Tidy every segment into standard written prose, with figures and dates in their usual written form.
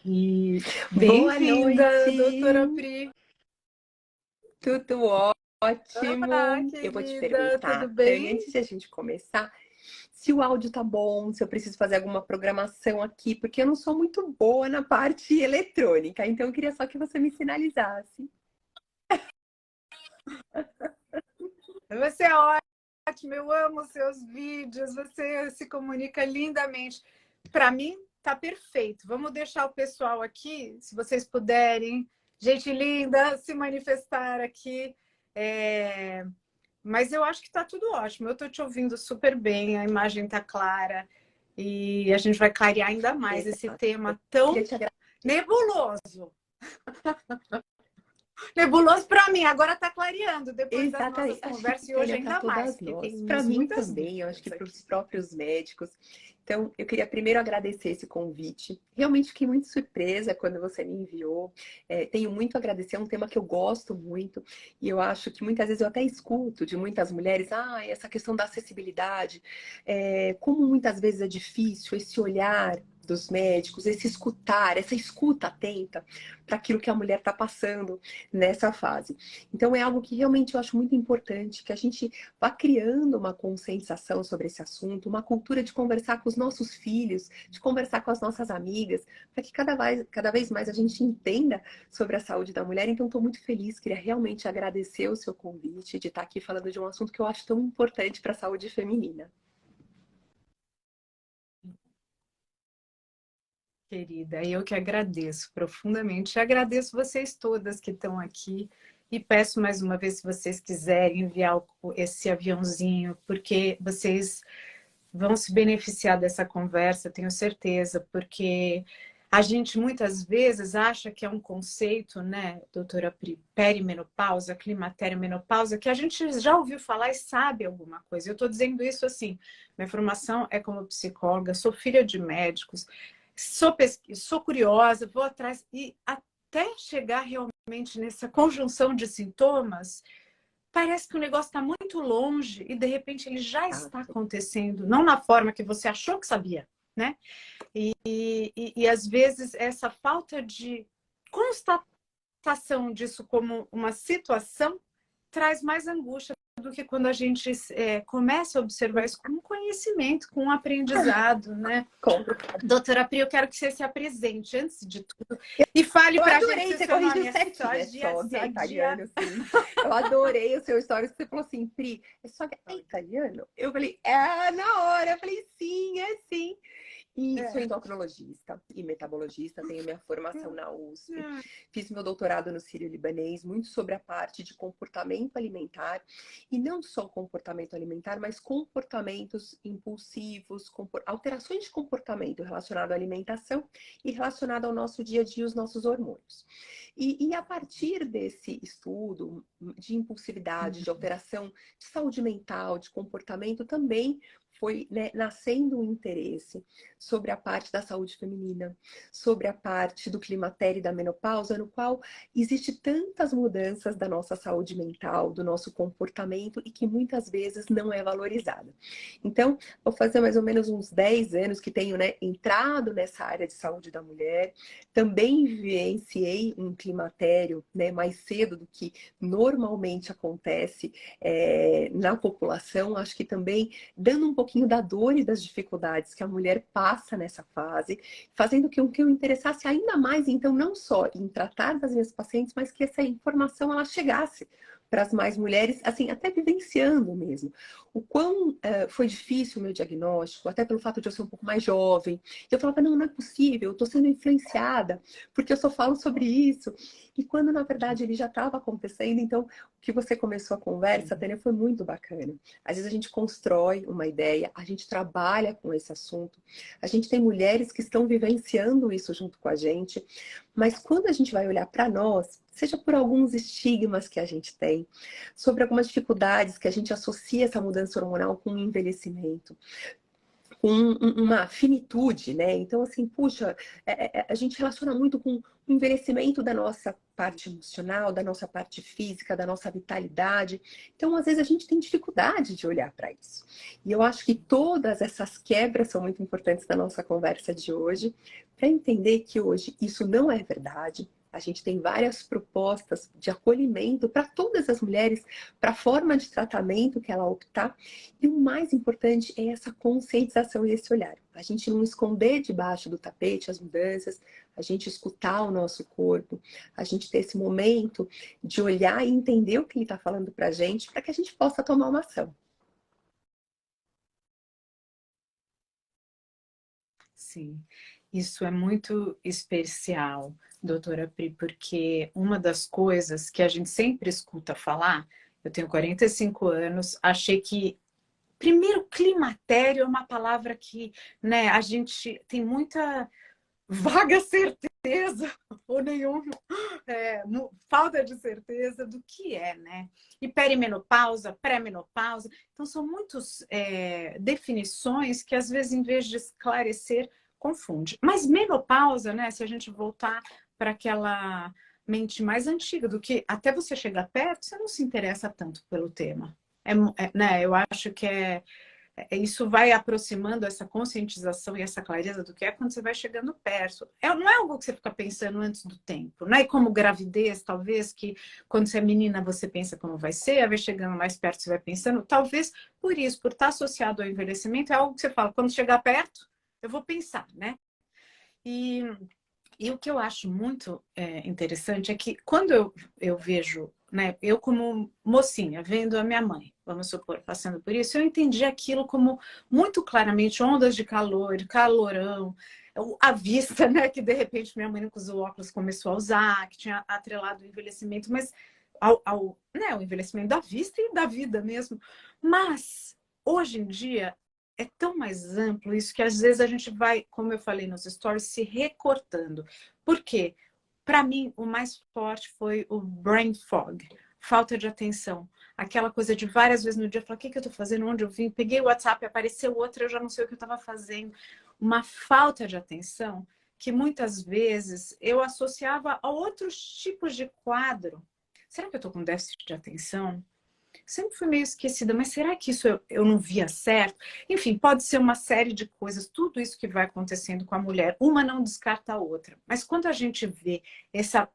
E Boa bem-vinda, doutora noite! Pri. Tudo Olá, ótimo! Eu vou te querida, tudo perguntar, bem? antes de a gente começar, se o áudio tá bom, se eu preciso fazer alguma programação aqui, porque eu não sou muito boa na parte eletrônica, então eu queria só que você me sinalizasse. Você é ótimo, eu amo seus vídeos, você se comunica lindamente. Para mim, tá perfeito. Vamos deixar o pessoal aqui, se vocês puderem, gente linda, se manifestar aqui. Mas eu acho que tá tudo ótimo. Eu tô te ouvindo super bem, a imagem tá clara e a gente vai clarear ainda mais esse Exato. tema Queria tão te agradecer. nebuloso. Nebuloso para mim, agora está clareando depois das nossas Exatamente. Acho que conversas e hoje Tânia, para ainda mais, todas porque nós, para temos mim muitas também, eu acho que dúvidas para os aqui. próprios médicos. Então, eu queria primeiro agradecer esse convite. Realmente fiquei muito surpresa quando você me enviou. Tenho muito a agradecer, é um tema que eu gosto muito e eu acho que muitas vezes eu até escuto de muitas mulheres, essa questão da acessibilidade, como muitas vezes é difícil esse olhar dos médicos, esse escutar, essa escuta atenta para aquilo que a mulher está passando nessa fase. Então é algo que realmente eu acho muito importante, que a gente vá criando uma conscientização sobre esse assunto, uma cultura de conversar com os nossos filhos, de conversar com as nossas amigas, para que cada vez mais a gente entenda sobre a saúde da mulher. Então estou muito feliz, queria realmente agradecer o seu convite de estar aqui falando de um assunto que eu acho tão importante para a saúde feminina. Querida, eu que agradeço profundamente. Agradeço vocês todas que estão aqui e peço mais uma vez, se vocês quiserem enviar esse aviãozinho, porque vocês vão se beneficiar dessa conversa, tenho certeza, porque a gente muitas vezes acha que é um conceito, né, doutora Pri, perimenopausa, climatério, menopausa, que a gente já ouviu falar e sabe alguma coisa. Eu estou dizendo isso assim, minha formação é como psicóloga, sou filha de médicos, sou curiosa, vou atrás e até chegar realmente nessa conjunção de sintomas, parece que o negócio está muito longe e de repente ele já está acontecendo, não na forma que você achou que sabia, né? E às vezes essa falta de constatação disso como uma situação traz mais angústia do que quando a gente começa a observar isso com conhecimento, com aprendizado, né? Doutora Pri, eu quero que você se apresente antes de tudo e fale Eu para a gente adorei, se o você seu corrigiu nome é certinho. É Sósia Sadia. italiano, sim. Eu adorei o seu stories. Você falou assim, Pri, é Sósia é italiano? Eu falei, na hora. Eu falei, sim, é sim. E sou endocrinologista e metabologista, tenho minha formação na USP, fiz meu doutorado no Sírio-Libanês, muito sobre a parte de comportamento alimentar, e não só comportamento alimentar, mas comportamentos impulsivos, alterações de comportamento relacionado à alimentação e relacionado ao nosso dia a dia, os nossos hormônios. E a partir desse estudo de impulsividade, de alteração de saúde mental, de comportamento, também foi, né, nascendo um interesse sobre a parte da saúde feminina, sobre a parte do climatério e da menopausa, no qual existe tantas mudanças da nossa saúde mental, do nosso comportamento e que muitas vezes não é valorizada. Então, vou fazer mais ou menos uns 10 anos que tenho, né, entrado nessa área de saúde da mulher, também vivenciei um climatério, né, mais cedo do que normalmente acontece na população, acho que também dando um pouquinho da dor e das dificuldades que a mulher passa nessa fase, fazendo com que eu interessasse ainda mais, então, não só em tratar das minhas pacientes, mas que essa informação ela chegasse para as mais mulheres, assim, até vivenciando mesmo. O quão foi difícil o meu diagnóstico, até pelo fato de eu ser um pouco mais jovem. Eu falava, não, não é possível, eu estou sendo influenciada, porque eu só falo sobre isso. E quando, na verdade, ele já estava acontecendo, então, o que você começou a conversa, Tânia, foi muito bacana. Às vezes a gente constrói uma ideia, a gente trabalha com esse assunto, a gente tem mulheres que estão vivenciando isso junto com a gente, mas quando a gente vai olhar para nós, seja por alguns estigmas que a gente tem, sobre algumas dificuldades que a gente associa essa mudança hormonal com o envelhecimento, com uma finitude, né? Então, assim, puxa, a gente relaciona muito com o envelhecimento da nossa parte emocional, da nossa parte física, da nossa vitalidade. Então, às vezes, a gente tem dificuldade de olhar para isso. E eu acho que todas essas quebras são muito importantes na nossa conversa de hoje, para entender que hoje isso não é verdade. A gente tem várias propostas de acolhimento para todas as mulheres, para a forma de tratamento que ela optar. E o mais importante é essa conscientização e esse olhar. A gente não esconder debaixo do tapete as mudanças, a gente escutar o nosso corpo, a gente ter esse momento de olhar e entender o que ele está falando para a gente, para que a gente possa tomar uma ação. Sim, isso é muito especial, doutora Pri, porque uma das coisas que a gente sempre escuta falar, eu tenho 45 anos, achei que, primeiro, climatério é uma palavra que, né, a gente tem muita vaga certeza, ou nenhuma, falta de certeza do que é, né? E perimenopausa, pré-menopausa. Então, são muitas definições que, às vezes, em vez de esclarecer, confunde. Mas menopausa, né? Se a gente voltar para aquela mente mais antiga, do que até você chegar perto, você não se interessa tanto pelo tema. Né? Eu acho que isso vai aproximando essa conscientização e essa clareza do que é quando você vai chegando perto. Não é algo que você fica pensando antes do tempo, não é como gravidez, talvez, que quando você é menina você pensa como vai ser, aí vai chegando mais perto você vai pensando, talvez por isso, por estar associado ao envelhecimento, é algo que você fala, quando chegar perto, eu vou pensar, né? E, e o que eu acho muito interessante é que quando eu vejo, né, eu como mocinha, vendo a minha mãe, vamos supor, passando por isso, eu entendi aquilo como muito claramente ondas de calor, de calorão, a vista, né, que de repente minha mãe com os óculos começou a usar, que tinha atrelado o envelhecimento, mas né, o envelhecimento da vista e da vida mesmo. Mas, hoje em dia, é tão mais amplo isso que às vezes a gente vai, como eu falei nos stories, se recortando. Por quê? Para mim, o mais forte foi o brain fog, falta de atenção. Aquela coisa de várias vezes no dia, falar, o que eu estou fazendo, onde eu vim? Peguei o WhatsApp, apareceu outra, eu já não sei o que eu estava fazendo. Uma falta de atenção que muitas vezes eu associava a outros tipos de quadro. Será que eu estou com déficit de atenção? Sempre fui meio esquecida, mas será que isso eu não via certo? Enfim, pode ser uma série de coisas, tudo isso que vai acontecendo com a mulher, uma não descarta a outra. Mas quando a gente vê essa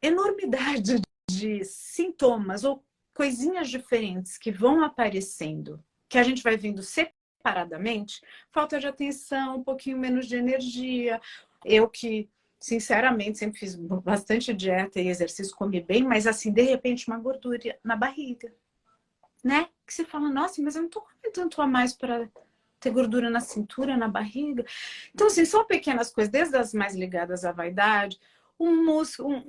enormidade de sintomas ou coisinhas diferentes que vão aparecendo, que a gente vai vendo separadamente, falta de atenção, um pouquinho menos de energia, eu que sinceramente, sempre fiz bastante dieta e exercício, comi bem, mas assim, de repente, uma gordura na barriga, né? Que você fala, nossa, mas eu não tô comendo tanto a mais para ter gordura na cintura, na barriga. Então, assim, são pequenas coisas, desde as mais ligadas à vaidade, um músculo,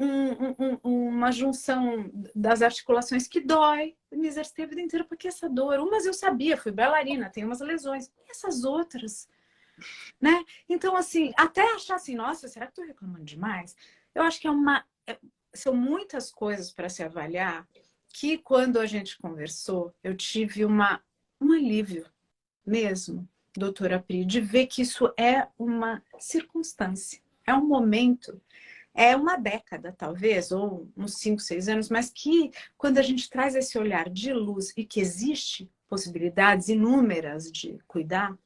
uma junção das articulações que dói. Eu me exercitei a vida inteira porque essa dor. Umas eu sabia, fui bailarina, tenho umas lesões. E essas outras? Né? Então, assim, até achar assim, nossa, será que estou reclamando demais? Eu acho que são muitas coisas para se avaliar que quando a gente conversou, eu tive um alívio mesmo, doutora Pri, de ver que isso é uma circunstância, é um momento, é uma década, talvez, ou uns 5, 6 anos, mas que quando a gente traz esse olhar de luz e que existe possibilidades inúmeras de cuidar,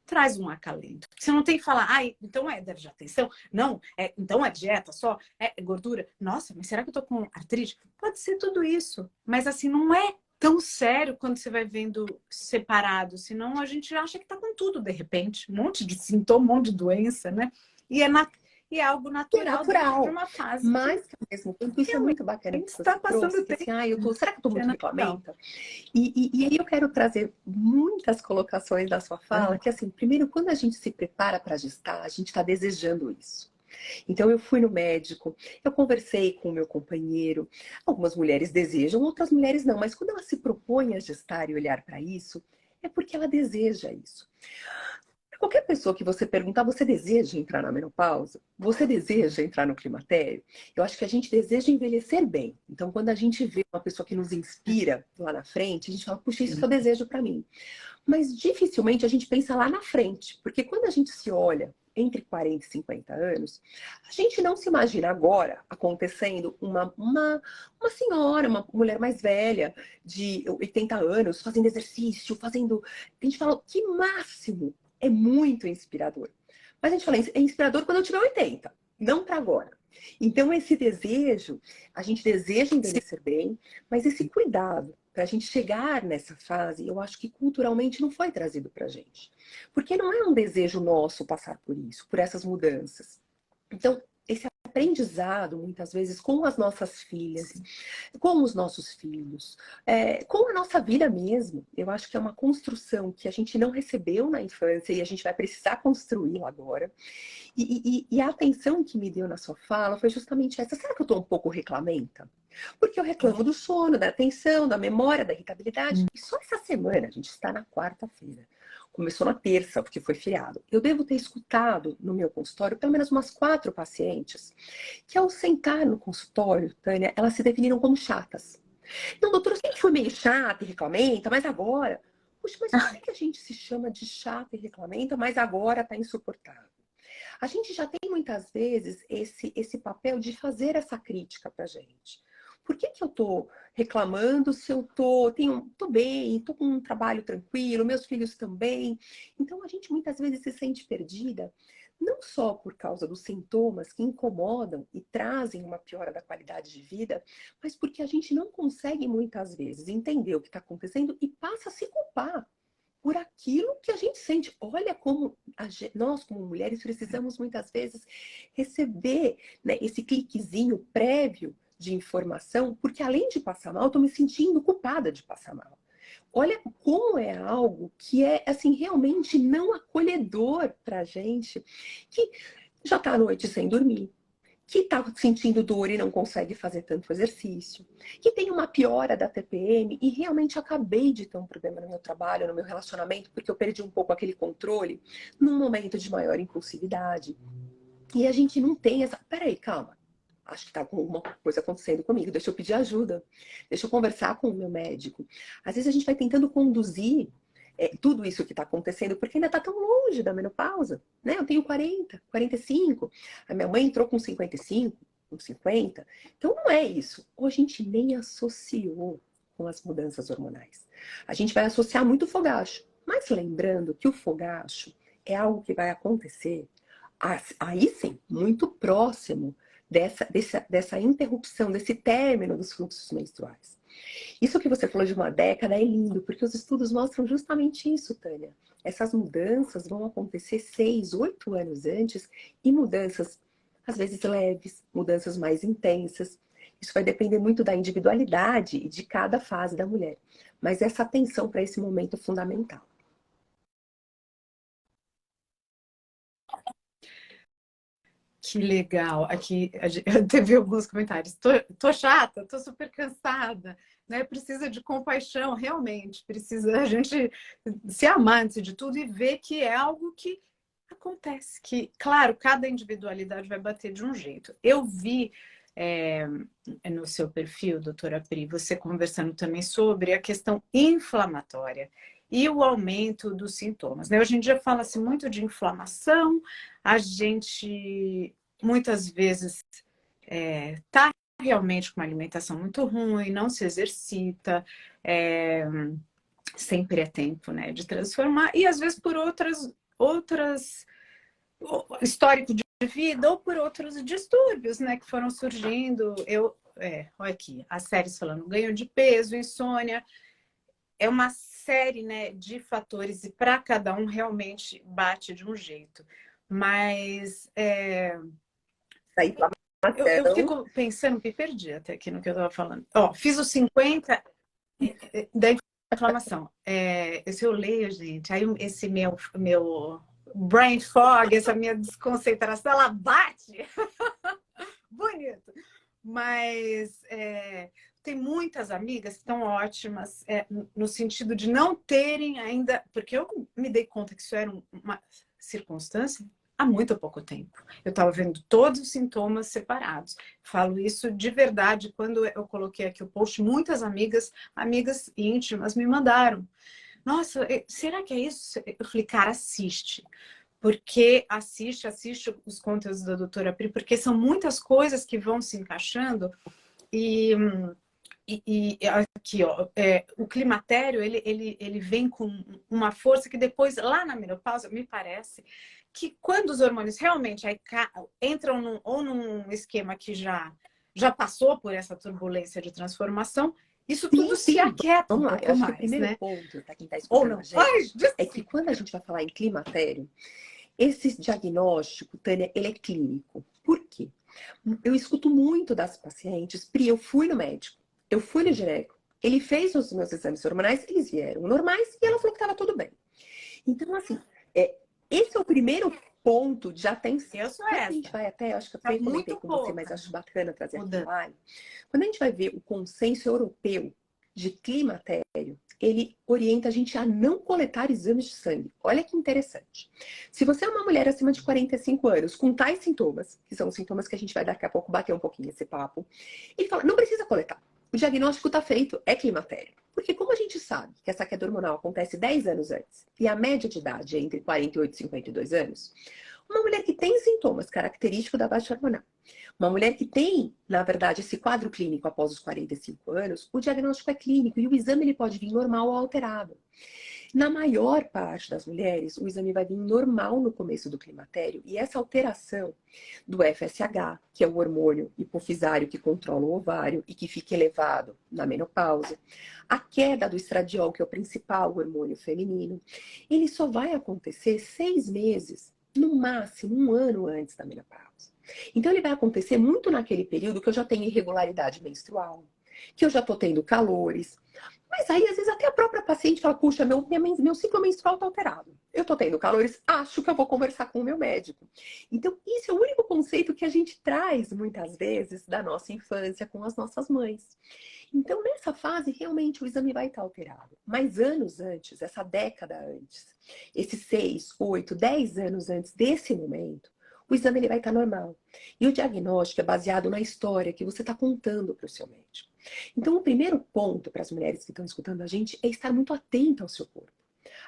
traz um acalento. Você não tem que falar, então é déficit de atenção? Não, então é dieta só? É gordura? Nossa, mas será que eu tô com artrite? Pode ser tudo isso, mas assim, não é tão sério quando você vai vendo separado, senão a gente acha que tá com tudo de repente, um monte de sintoma, um monte de doença, né? E é algo natural dentro de uma fase. Mas que ao mesmo tempo, isso é muito bacana que você trouxe. Assim, será que eu tô muito reclamenta? E aí eu quero trazer muitas colocações da sua fala, que assim, primeiro, quando a gente se prepara para gestar, a gente está desejando isso. Então eu fui no médico, eu conversei com o meu companheiro, algumas mulheres desejam, outras mulheres não, mas quando ela se propõe a gestar e olhar para isso, é porque ela deseja isso. Qualquer pessoa que você perguntar, você deseja entrar na menopausa? Você deseja entrar no climatério? Eu acho que a gente deseja envelhecer bem. Então, quando a gente vê uma pessoa que nos inspira lá na frente, a gente fala, puxa, isso que eu desejo para mim. Mas dificilmente a gente pensa lá na frente, porque quando a gente se olha entre 40 e 50 anos, a gente não se imagina agora acontecendo uma senhora, uma mulher mais velha, de 80 anos, fazendo exercício, fazendo. A gente fala, que máximo! É muito inspirador. Mas a gente fala, é inspirador quando eu tiver 80, não para agora. Então, esse desejo, a gente deseja envelhecer bem, mas esse cuidado para a gente chegar nessa fase, eu acho que culturalmente não foi trazido para a gente. Porque não é um desejo nosso passar por isso, por essas mudanças. Então, esse aprendizado, muitas vezes, com as nossas filhas, com os nossos filhos, com a nossa vida mesmo, eu acho que é uma construção que a gente não recebeu na infância e a gente vai precisar construí-la agora. E a atenção que me deu na sua fala foi justamente essa. Será que eu estou um pouco reclamenta? Porque eu reclamo do sono, da atenção, da memória, da irritabilidade. E só essa semana, a gente está na quarta-feira. Começou na terça, porque foi feriado. Eu devo ter escutado no meu consultório pelo menos umas 4 pacientes que, ao sentar no consultório, Tânia, elas se definiram como chatas. Não, doutora, eu sempre fui meio chata e reclamenta, mas agora... Puxa, mas por que a gente se chama de chata e reclamenta, mas agora está insuportável? A gente já tem muitas vezes esse papel de fazer essa crítica pra gente. Por que eu tô reclamando se eu tô bem, tô com um trabalho tranquilo, meus filhos também? Então a gente muitas vezes se sente perdida, não só por causa dos sintomas que incomodam e trazem uma piora da qualidade de vida, mas porque a gente não consegue muitas vezes entender o que está acontecendo e passa a se culpar por aquilo que a gente sente. Olha como nós, como mulheres, precisamos muitas vezes receber, né, esse cliquezinho prévio de informação, porque além de passar mal, eu estou me sentindo culpada de passar mal. Olha como é algo que é assim realmente não acolhedor para a gente, que já está à noite sem dormir, que está sentindo dor e não consegue fazer tanto exercício, que tem uma piora da TPM e realmente acabei de ter um problema no meu trabalho, no meu relacionamento, porque eu perdi um pouco aquele controle num momento de maior impulsividade. E a gente não tem essa... Peraí, calma. Acho que está com alguma coisa acontecendo comigo. Deixa eu pedir ajuda. Deixa eu conversar com o meu médico. Às vezes a gente vai tentando conduzir tudo isso que está acontecendo, porque ainda está tão longe da menopausa, né? Eu tenho 40, 45, a minha mãe entrou com 55, com 50, então não é isso. Ou a gente nem associou com as mudanças hormonais. A gente vai associar muito o fogacho, mas lembrando que o fogacho é algo que vai acontecer, aí sim, muito próximo dessa interrupção, desse término dos fluxos menstruais. Isso que você falou de uma década é lindo, porque os estudos mostram justamente isso, Tânia. Essas mudanças vão acontecer 6, 8 anos antes e mudanças, às vezes leves, mudanças mais intensas. Isso vai depender muito da individualidade e de cada fase da mulher. Mas essa atenção para esse momento é fundamental. Que legal. Aqui teve alguns comentários. Tô chata, tô super cansada, né? Precisa de compaixão, realmente. Precisa a gente se amar antes de tudo e ver que é algo que acontece. Que, claro, cada individualidade vai bater de um jeito. Eu vi no seu perfil, doutora Pri, você conversando também sobre a questão inflamatória e o aumento dos sintomas, né? Hoje em dia fala-se muito de inflamação, a gente muitas vezes tá realmente com uma alimentação muito ruim, não se exercita, sempre é tempo, né, de transformar, e às vezes por outras histórico de vida ou por outros distúrbios, né, que foram surgindo. Olha aqui, as séries falando ganho de peso, insônia, é uma série, né, de fatores e para cada um realmente bate de um jeito. Mas eu fico pensando, me perdi até aqui no que eu estava falando. Ó, fiz os 50 da inflamação. Se eu leio, gente, aí esse meu brain fog, essa minha desconcentração, ela bate. Bonito. Mas tem muitas amigas que estão ótimas no sentido de não terem ainda... Porque eu me dei conta que isso era uma circunstância há muito pouco tempo. Eu estava vendo todos os sintomas separados. Falo isso de verdade. Quando eu coloquei aqui o post, muitas amigas íntimas me mandaram. nossa, será que é isso? Eu falei, cara, assiste. Porque assiste os conteúdos da doutora Pri, porque são muitas coisas que vão se encaixando e, aqui, ó, o climatério, ele vem com uma força que depois, lá na menopausa, me parece que quando os hormônios realmente entram ou num esquema que já passou por essa turbulência de transformação, isso tudo se aquieta um Vamos lá, pouco eu acho que o mais, primeiro né? ponto, para quem está Ou escutando não. a gente, é que quando a gente vai falar em climatério, esse diagnóstico, Tânia, ele é clínico. Por quê? Eu escuto muito das pacientes, Pri, eu fui no médico, eu fui no gineco, ele fez os meus exames hormonais, eles vieram normais e ela falou que estava tudo bem. Então, assim, esse é o primeiro ponto de atenção. Eu sou Quando essa. a gente vai até, acho que eu Tá até comentei muito com você, pouca mas acho bacana trazer aqui mudando. online. Quando a gente vai ver o consenso europeu de climatério, ele orienta a gente a não coletar exames de sangue. Olha que interessante. Se você é uma mulher acima de 45 anos, com tais sintomas, que são os sintomas que a gente vai daqui a pouco bater um pouquinho esse papo, ele fala, não precisa coletar. O diagnóstico está feito, é climatério. Porque como a gente sabe que essa queda hormonal acontece 10 anos antes, e a média de idade é entre 48 e 52 anos, uma mulher que tem sintomas característicos da baixa hormonal, uma mulher que tem, na verdade, esse quadro clínico após os 45 anos, o diagnóstico é clínico e o exame ele pode vir normal ou alterado. Na maior parte das mulheres, o exame vai vir normal no começo do climatério e essa alteração do FSH, que é o hormônio hipofisário que controla o ovário e que fica elevado na menopausa, a queda do estradiol, que é o principal hormônio feminino, ele só vai acontecer 6 meses, no máximo 1 ano antes da menopausa. Então ele vai acontecer muito naquele período que eu já tenho irregularidade menstrual, que eu já tô tendo calores. Mas aí, às vezes, até a própria paciente fala, puxa, meu ciclo menstrual tá alterado. Eu tô tendo calores, acho que eu vou conversar com o meu médico. Então, isso é o único conceito que a gente traz, muitas vezes, da nossa infância com as nossas mães. Então, nessa fase, realmente, o exame vai estar alterado. Mas anos antes, essa década antes, esses 6, 8, 10 anos antes desse momento, o exame ele vai estar normal. E o diagnóstico é baseado na história que você está contando para o seu médico. Então, o primeiro ponto para as mulheres que estão escutando a gente é estar muito atenta ao seu corpo.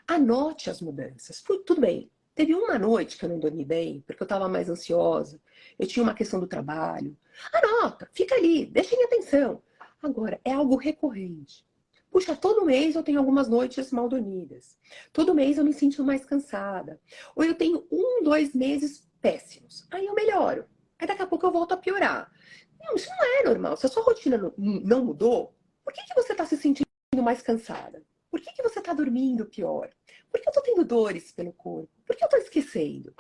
Anote as mudanças. Tudo bem. Teve uma noite que eu não dormi bem, porque eu estava mais ansiosa, eu tinha uma questão do trabalho. Anota, fica ali, deixa em atenção. Agora, é algo recorrente. Puxa, todo mês eu tenho algumas noites mal dormidas. Todo mês eu me sinto mais cansada. Ou eu tenho 1, 2 meses péssimos. Aí eu melhoro. Aí daqui a pouco eu volto a piorar. Não, isso não é normal. Se a sua rotina não mudou, por que você está se sentindo mais cansada? Por que você está dormindo pior? Por que eu estou tendo dores pelo corpo? Por que eu estou esquecendo?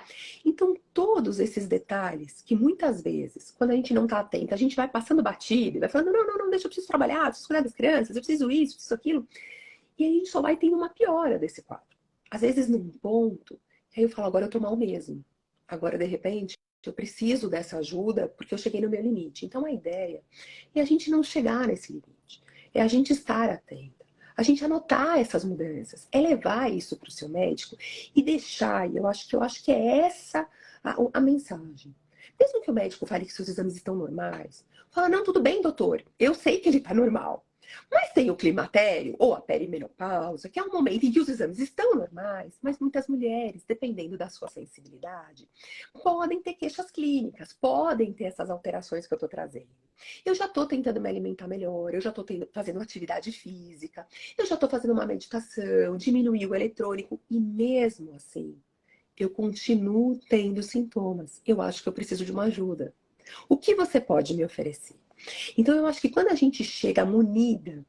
Então, todos esses detalhes que muitas vezes, quando a gente não está atenta, a gente vai passando batido, vai falando, não, deixa, eu preciso trabalhar, eu preciso cuidar das crianças, eu preciso isso, preciso aquilo. E aí a gente só vai tendo uma piora desse quadro. Às vezes, num ponto, aí eu falo, agora eu tô mal mesmo. Agora, de repente, eu preciso dessa ajuda porque eu cheguei no meu limite. Então, a ideia é a gente não chegar nesse limite. É a gente estar atenta. A gente anotar essas mudanças. É levar isso para o seu médico e deixar. E eu acho que é essa a mensagem. Mesmo que o médico fale que seus exames estão normais, fala, não, tudo bem, doutor. Eu sei que ele está normal. Mas tem o climatério ou a perimenopausa, que é um momento em que os exames estão normais, mas muitas mulheres, dependendo da sua sensibilidade, podem ter queixas clínicas, podem ter essas alterações que eu estou trazendo. Eu já estou tentando me alimentar melhor, eu já estou fazendo atividade física, eu já estou fazendo uma meditação, diminuir o eletrônico, e mesmo assim, eu continuo tendo sintomas. Eu acho que eu preciso de uma ajuda. O que você pode me oferecer? Então, eu acho que quando a gente chega munida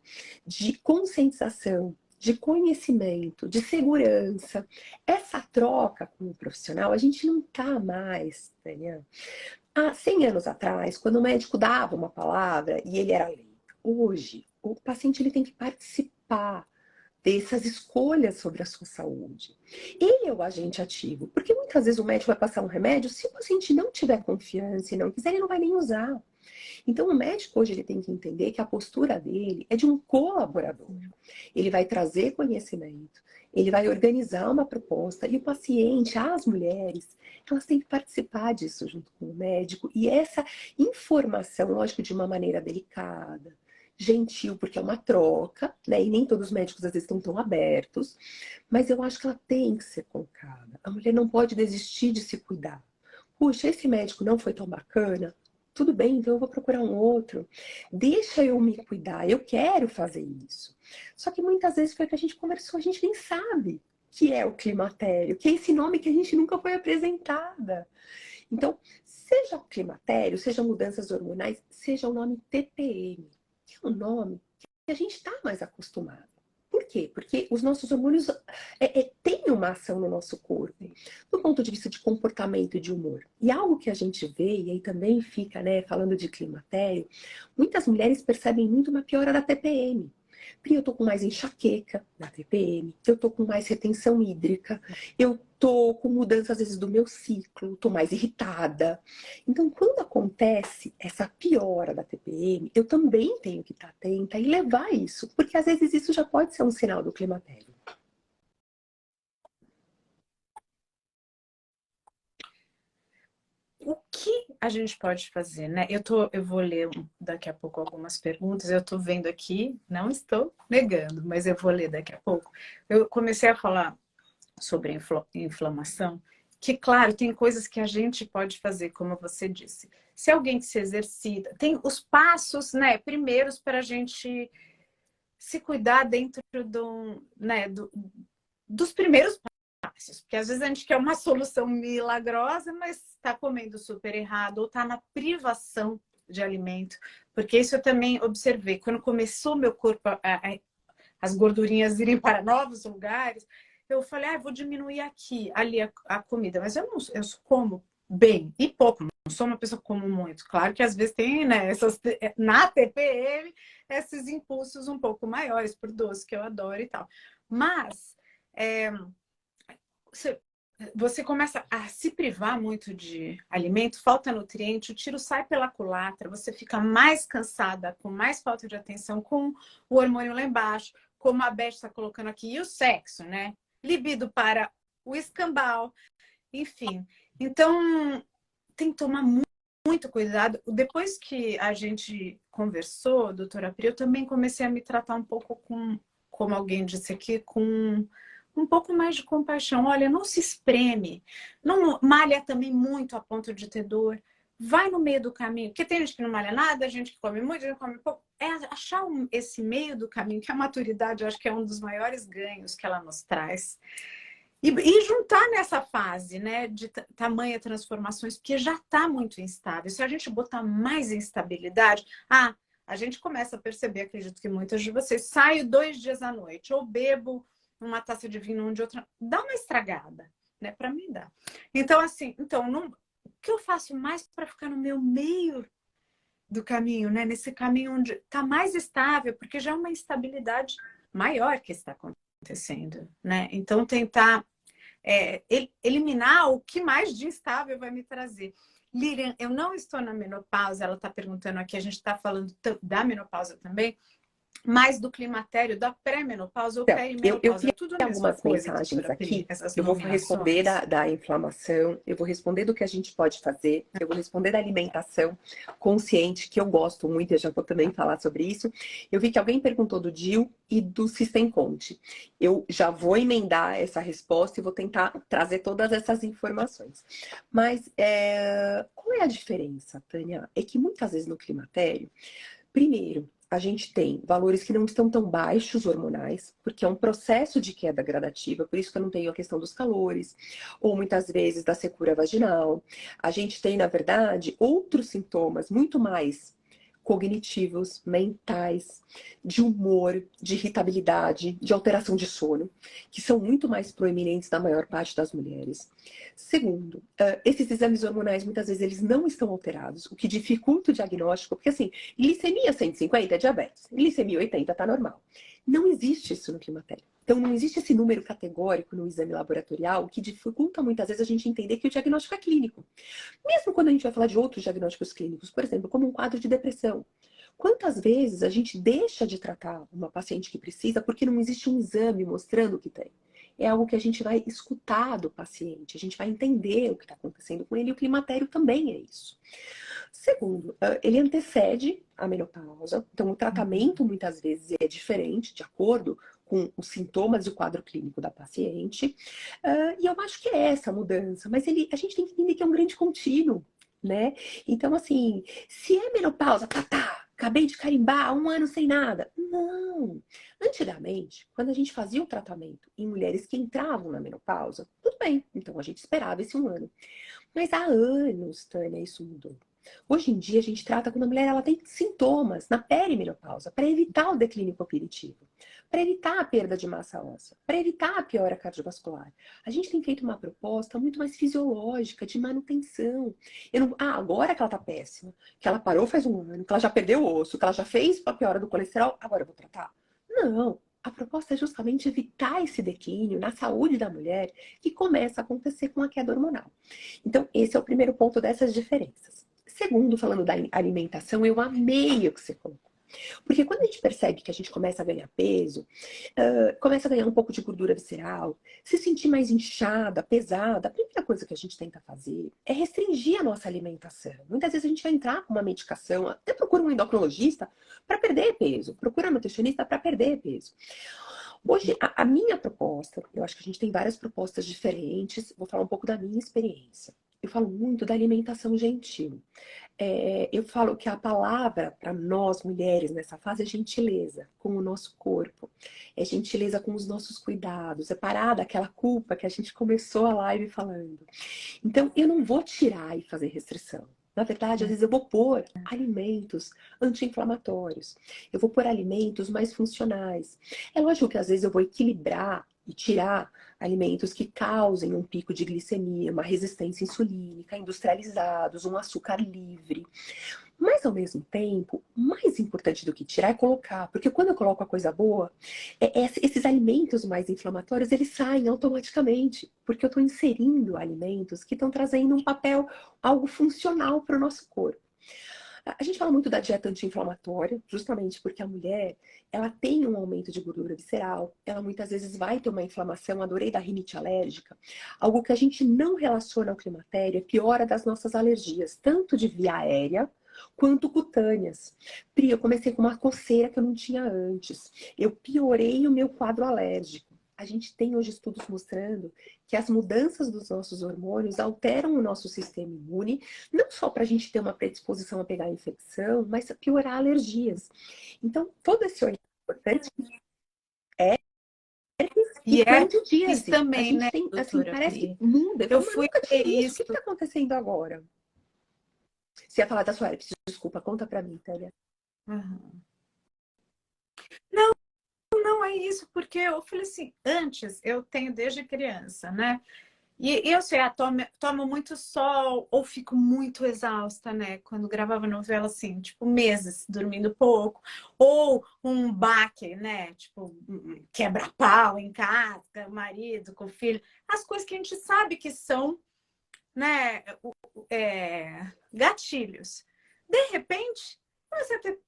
de conscientização, de conhecimento, de segurança, essa troca com o profissional, a gente não tá mais, Tânia. Há 100 anos atrás, quando o médico dava uma palavra e ele era lei. Hoje, o paciente ele tem que participar dessas escolhas sobre a sua saúde. Ele é o agente ativo, porque muitas vezes o médico vai passar um remédio, se o paciente não tiver confiança e não quiser, ele não vai nem usar. Então, o médico hoje ele tem que entender que a postura dele é de um colaborador. Ele vai trazer conhecimento, ele vai organizar uma proposta e o paciente, as mulheres, elas têm que participar disso junto com o médico. E essa informação, lógico, de uma maneira delicada, gentil, porque é uma troca, né? E nem todos os médicos às vezes estão tão abertos, mas eu acho que ela tem que ser colocada. A mulher não pode desistir de se cuidar. Puxa, esse médico não foi tão bacana? Tudo bem, então eu vou procurar um outro. Deixa eu me cuidar, eu quero fazer isso. Só que muitas vezes foi o que a gente conversou, a gente nem sabe que é o climatério, que é esse nome que a gente nunca foi apresentada. Então, seja o climatério, seja mudanças hormonais, seja o nome TPM, que é um nome que a gente está mais acostumado. Por quê? Porque os nossos hormônios têm uma ação no nosso corpo, do ponto de vista de comportamento e de humor. E algo que a gente vê, e aí também fica, né, falando de climatério, muitas mulheres percebem muito uma piora da TPM. Pri, eu tô com mais enxaqueca na TPM, eu tô com mais retenção hídrica, eu tô com mudança às vezes do meu ciclo, tô mais irritada. Então, quando acontece essa piora da TPM, eu também tenho que estar atenta e levar isso, porque às vezes isso já pode ser um sinal do climatério. O que a gente pode fazer, né? Eu vou ler daqui a pouco algumas perguntas. Eu estou vendo aqui, não estou negando, mas eu vou ler daqui a pouco. Eu comecei a falar sobre inflamação, que, claro, tem coisas que a gente pode fazer, como você disse. Se alguém que se exercita, tem os passos, né, primeiros para a gente se cuidar dentro né, dos primeiros passos. Porque às vezes a gente quer uma solução milagrosa, mas está comendo super errado ou está na privação de alimento. Porque isso eu também observei. Quando começou meu corpo, as gordurinhas irem para novos lugares, eu falei, vou diminuir aqui, ali a comida. Mas eu como bem e pouco. Não sou uma pessoa que como muito. Claro que às vezes tem, né, na TPM, esses impulsos um pouco maiores por doce, que eu adoro e tal. Mas você começa a se privar muito de alimento, falta nutriente, o tiro sai pela culatra, você fica mais cansada, com mais falta de atenção, com o hormônio lá embaixo, como a Beth está colocando aqui, e o sexo, né? Libido para o escambau, enfim. Então, tem que tomar muito cuidado. Depois que a gente conversou, doutora Pri, eu também comecei a me tratar um pouco como alguém disse aqui, com um pouco mais de compaixão. Olha, não se espreme, não malha também muito a ponto de ter dor. Vai no meio do caminho, porque tem gente que não malha nada, gente que come muito, gente que come pouco. É achar esse meio do caminho, que a maturidade, eu acho que é um dos maiores ganhos que ela nos traz. E juntar nessa fase, né, de tamanha transformações, porque já está muito instável. Se a gente botar mais instabilidade, a gente começa a perceber, acredito que muitas de vocês, saio 2 dias à noite, ou bebo uma taça de vinho um de outra, dá uma estragada, né? Para mim dá. Então, assim, o que eu faço mais para ficar no meu meio do caminho, né? Nesse caminho onde está mais estável, porque já é uma instabilidade maior que está acontecendo, né? Então, tentar eliminar o que mais de instável vai me trazer. Lilian, eu não estou na menopausa, ela está perguntando aqui, a gente está falando da menopausa também, mas do climatério, da pré-menopausa ou Então, eu perimenopausa, é criei tudo a mesma algumas coisa, mensagens doutora Pri, aqui. essas Eu vou responder nominações? da inflamação, eu vou responder do que a gente pode fazer, eu vou responder da alimentação consciente, que eu gosto muito, eu já vou também falar sobre isso. Eu vi que alguém perguntou do DIU e do Systenconte. Eu já vou emendar essa resposta e vou tentar trazer todas essas informações. Mas qual é a diferença, Tânia? É que muitas vezes no climatério, primeiro, a gente tem valores que não estão tão baixos hormonais, porque é um processo de queda gradativa, por isso que eu não tenho a questão dos calores, ou muitas vezes da secura vaginal. A gente tem, na verdade, outros sintomas muito mais cognitivos, mentais, de humor, de irritabilidade, de alteração de sono, que são muito mais proeminentes na maior parte das mulheres. Segundo, esses exames hormonais, muitas vezes, eles não estão alterados, o que dificulta o diagnóstico, porque assim, glicemia 150 é diabetes, glicemia 80 está normal. Não existe isso no climatério. Então, não existe esse número categórico no exame laboratorial, o que dificulta muitas vezes a gente entender que o diagnóstico é clínico. Mesmo quando a gente vai falar de outros diagnósticos clínicos, por exemplo, como um quadro de depressão. Quantas vezes a gente deixa de tratar uma paciente que precisa porque não existe um exame mostrando o que tem? É algo que a gente vai escutar do paciente, a gente vai entender o que está acontecendo com ele, e o climatério também é isso. Segundo, ele antecede a menopausa, então o tratamento muitas vezes é diferente, de acordo com os sintomas e o quadro clínico da paciente. E eu acho que é essa mudança, mas a gente tem que entender que é um grande contínuo, né? Então, assim, se é menopausa, tá, acabei de carimbar, 1 ano sem nada. Não! Antigamente, quando a gente fazia o tratamento em mulheres que entravam na menopausa, tudo bem, então a gente esperava esse 1 ano. Mas há anos, Tânia, isso mudou. Hoje em dia, a gente trata quando a mulher ela tem sintomas na perimenopausa, para evitar o declínio cognitivo, para evitar a perda de massa óssea, para evitar a piora cardiovascular. A gente tem feito uma proposta muito mais fisiológica, de manutenção. Agora que ela está péssima, que ela parou faz 1 ano, que ela já perdeu o osso, que ela já fez a piora do colesterol, agora eu vou tratar. Não. A proposta é justamente evitar esse declínio na saúde da mulher que começa a acontecer com a queda hormonal. Então, esse é o primeiro ponto dessas diferenças. Segundo, falando da alimentação, eu amei o que você colocou. Porque quando a gente percebe que a gente começa a ganhar peso, começa a ganhar um pouco de gordura visceral, se sentir mais inchada, pesada, a primeira coisa que a gente tenta fazer é restringir a nossa alimentação. Muitas vezes a gente vai entrar com uma medicação, até procura um endocrinologista para perder peso, procura um nutricionista para perder peso. Hoje, a minha proposta, eu acho que a gente tem várias propostas diferentes, vou falar um pouco da minha experiência. Eu falo muito da alimentação gentil. Eu falo que a palavra para nós mulheres nessa fase é gentileza com o nosso corpo, é gentileza com os nossos cuidados, é parar daquela culpa que a gente começou a live falando. Então, eu não vou tirar e fazer restrição. Na verdade, às vezes eu vou pôr alimentos anti-inflamatórios. Eu vou pôr alimentos mais funcionais. É lógico que às vezes eu vou equilibrar e tirar alimentos que causem um pico de glicemia, uma resistência insulínica, industrializados, um açúcar livre. Mas, ao mesmo tempo, mais importante do que tirar é colocar. Porque quando eu coloco a coisa boa, esses alimentos mais inflamatórios, eles saem automaticamente. Porque eu estou inserindo alimentos que estão trazendo um papel, algo funcional para o nosso corpo. A gente fala muito da dieta anti-inflamatória, justamente porque a mulher, ela tem um aumento de gordura visceral, ela muitas vezes vai ter uma inflamação, adorei da rinite alérgica, algo que a gente não relaciona ao climatério, é piora das nossas alergias, tanto de via aérea, quanto cutâneas. Pri, eu comecei com uma coceira que eu não tinha antes. Eu piorei o meu quadro alérgico. A gente tem hoje estudos mostrando que as mudanças dos nossos hormônios alteram o nosso sistema imune, não só para a gente ter uma predisposição a pegar infecção, mas a piorar alergias. Então, todo esse olhar importante é E e é isso candidíase. A também, gente né, tem, assim, doutora parece que Pri? muda. Eu Eu falo, mas fui nunca ver tinha isso. O que isso. está acontecendo agora? Você ia falar da sua herpes, desculpa, conta para mim, Tânia. Uhum. Não, não é isso, porque eu falei assim, antes eu tenho desde criança, né? E eu sei, tomo muito sol ou fico muito exausta, né? Quando gravava novela, assim, tipo, meses dormindo pouco. Ou um baque, né? Tipo, quebra-pau em casa, com o marido, com o filho. As coisas que a gente sabe que são, né? Gatilhos. De repente, você ter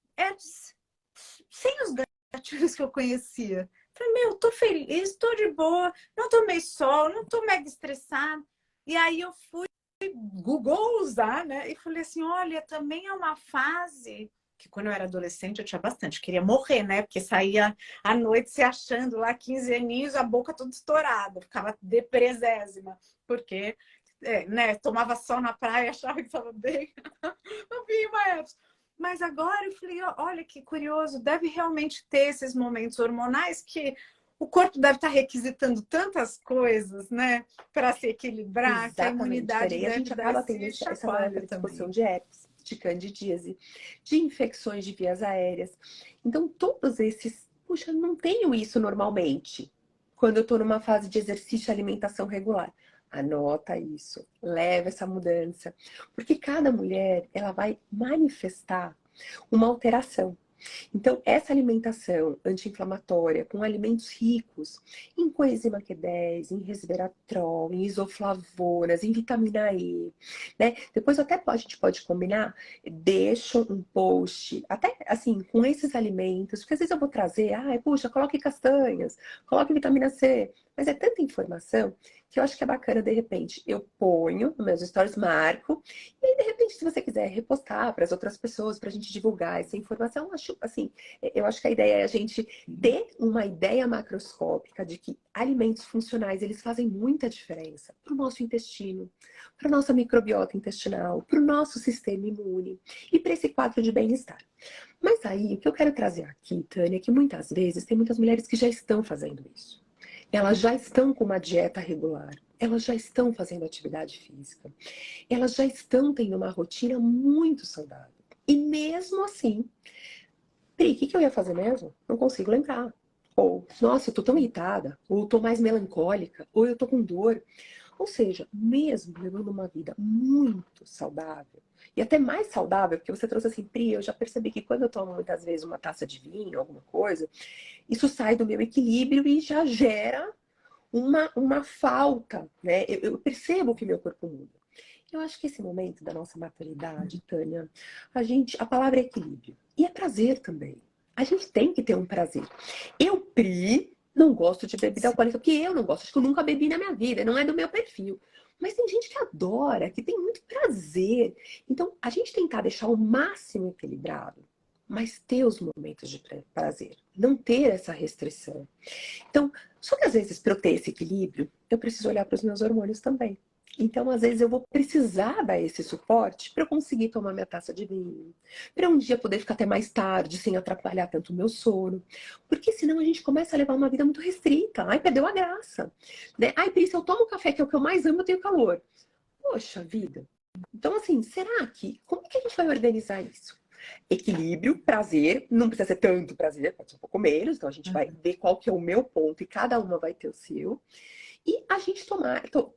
sem os gatilhos que eu conhecia. Falei, meu, tô feliz, tô de boa, não tomei sol, não tô mega estressada. E aí eu fui Google usar, né? E falei assim, olha, também é uma fase que quando eu era adolescente eu tinha bastante, eu queria morrer, né? Porque saía à noite se achando lá 15 aninhos, a boca toda estourada, ficava depresésima, porque né, tomava sol na praia, achava que estava bem. Não vi mais. Mas agora eu falei, olha que curioso, deve realmente ter esses momentos hormonais que o corpo deve estar requisitando tantas coisas, né, para se equilibrar, que a Exatamente, imunidade Tânia. E a deve gente dar acaba tendo esse essa maior chacoalho predisposição também. de herpes, de candidíase, de infecções de vias aéreas. Então, todos esses, puxa, não tenho isso normalmente. Quando eu estou numa fase de exercício e alimentação regular. Anota isso, leva essa mudança. Porque cada mulher, ela vai manifestar uma alteração. Então, essa alimentação anti-inflamatória, com alimentos ricos em coenzima Q10, em resveratrol, em isoflavonas, em vitamina E, né? Depois até a gente pode combinar, deixo um post, até assim, com esses alimentos, porque às vezes eu vou trazer, puxa, coloque castanhas, coloque vitamina C. Mas é tanta informação que eu acho que é bacana, de repente, eu ponho nos meus stories, marco, e aí, de repente, se você quiser repostar para as outras pessoas, para a gente divulgar essa informação, eu acho, assim, eu acho que a ideia é a gente ter uma ideia macroscópica de que alimentos funcionais, eles fazem muita diferença para o nosso intestino, para a nossa microbiota intestinal, para o nosso sistema imune e para esse quadro de bem-estar. Mas aí, o que eu quero trazer aqui, Tânia, é que muitas vezes tem muitas mulheres que já estão fazendo isso. Elas já estão com uma dieta regular, elas já estão fazendo atividade física, elas já estão tendo uma rotina muito saudável. E mesmo assim, Pri, o que eu ia fazer mesmo? Não consigo lembrar. Ou, nossa, eu tô tão irritada, ou eu tô mais melancólica, ou eu tô com dor. Ou seja, mesmo levando uma vida muito saudável, e até mais saudável, porque você trouxe assim, Pri, eu já percebi que quando eu tomo muitas vezes uma taça de vinho, alguma coisa, isso sai do meu equilíbrio e já gera uma falta, né? Eu percebo que meu corpo muda. Eu acho que esse momento da nossa maturidade, Tânia, a palavra é equilíbrio. E é prazer também. A gente tem que ter um prazer. Eu, Pri, não gosto de bebida alcoólica, porque eu não gosto. Acho que eu nunca bebi na minha vida, não é do meu perfil. Mas tem gente que adora, que tem muito prazer. Então, a gente tentar deixar o máximo equilibrado, mas ter os momentos de prazer. Não ter essa restrição. Então, só que às vezes, para eu ter esse equilíbrio, eu preciso olhar para os meus hormônios também. Então, às vezes, eu vou precisar dar esse suporte para eu conseguir tomar minha taça de vinho, para um dia poder ficar até mais tarde, sem atrapalhar tanto o meu sono. Porque senão a gente começa a levar uma vida muito restrita. Ai, perdeu a graça. Né? Ai, Pri, se eu tomo café, que é o que eu mais amo, eu tenho calor. Poxa vida. Então, assim, será que... Como é que a gente vai organizar isso? Equilíbrio, prazer, não precisa ser tanto prazer, pode ser um pouco menos, então a gente vai ver qual que é o meu ponto e cada uma vai ter o seu. E a gente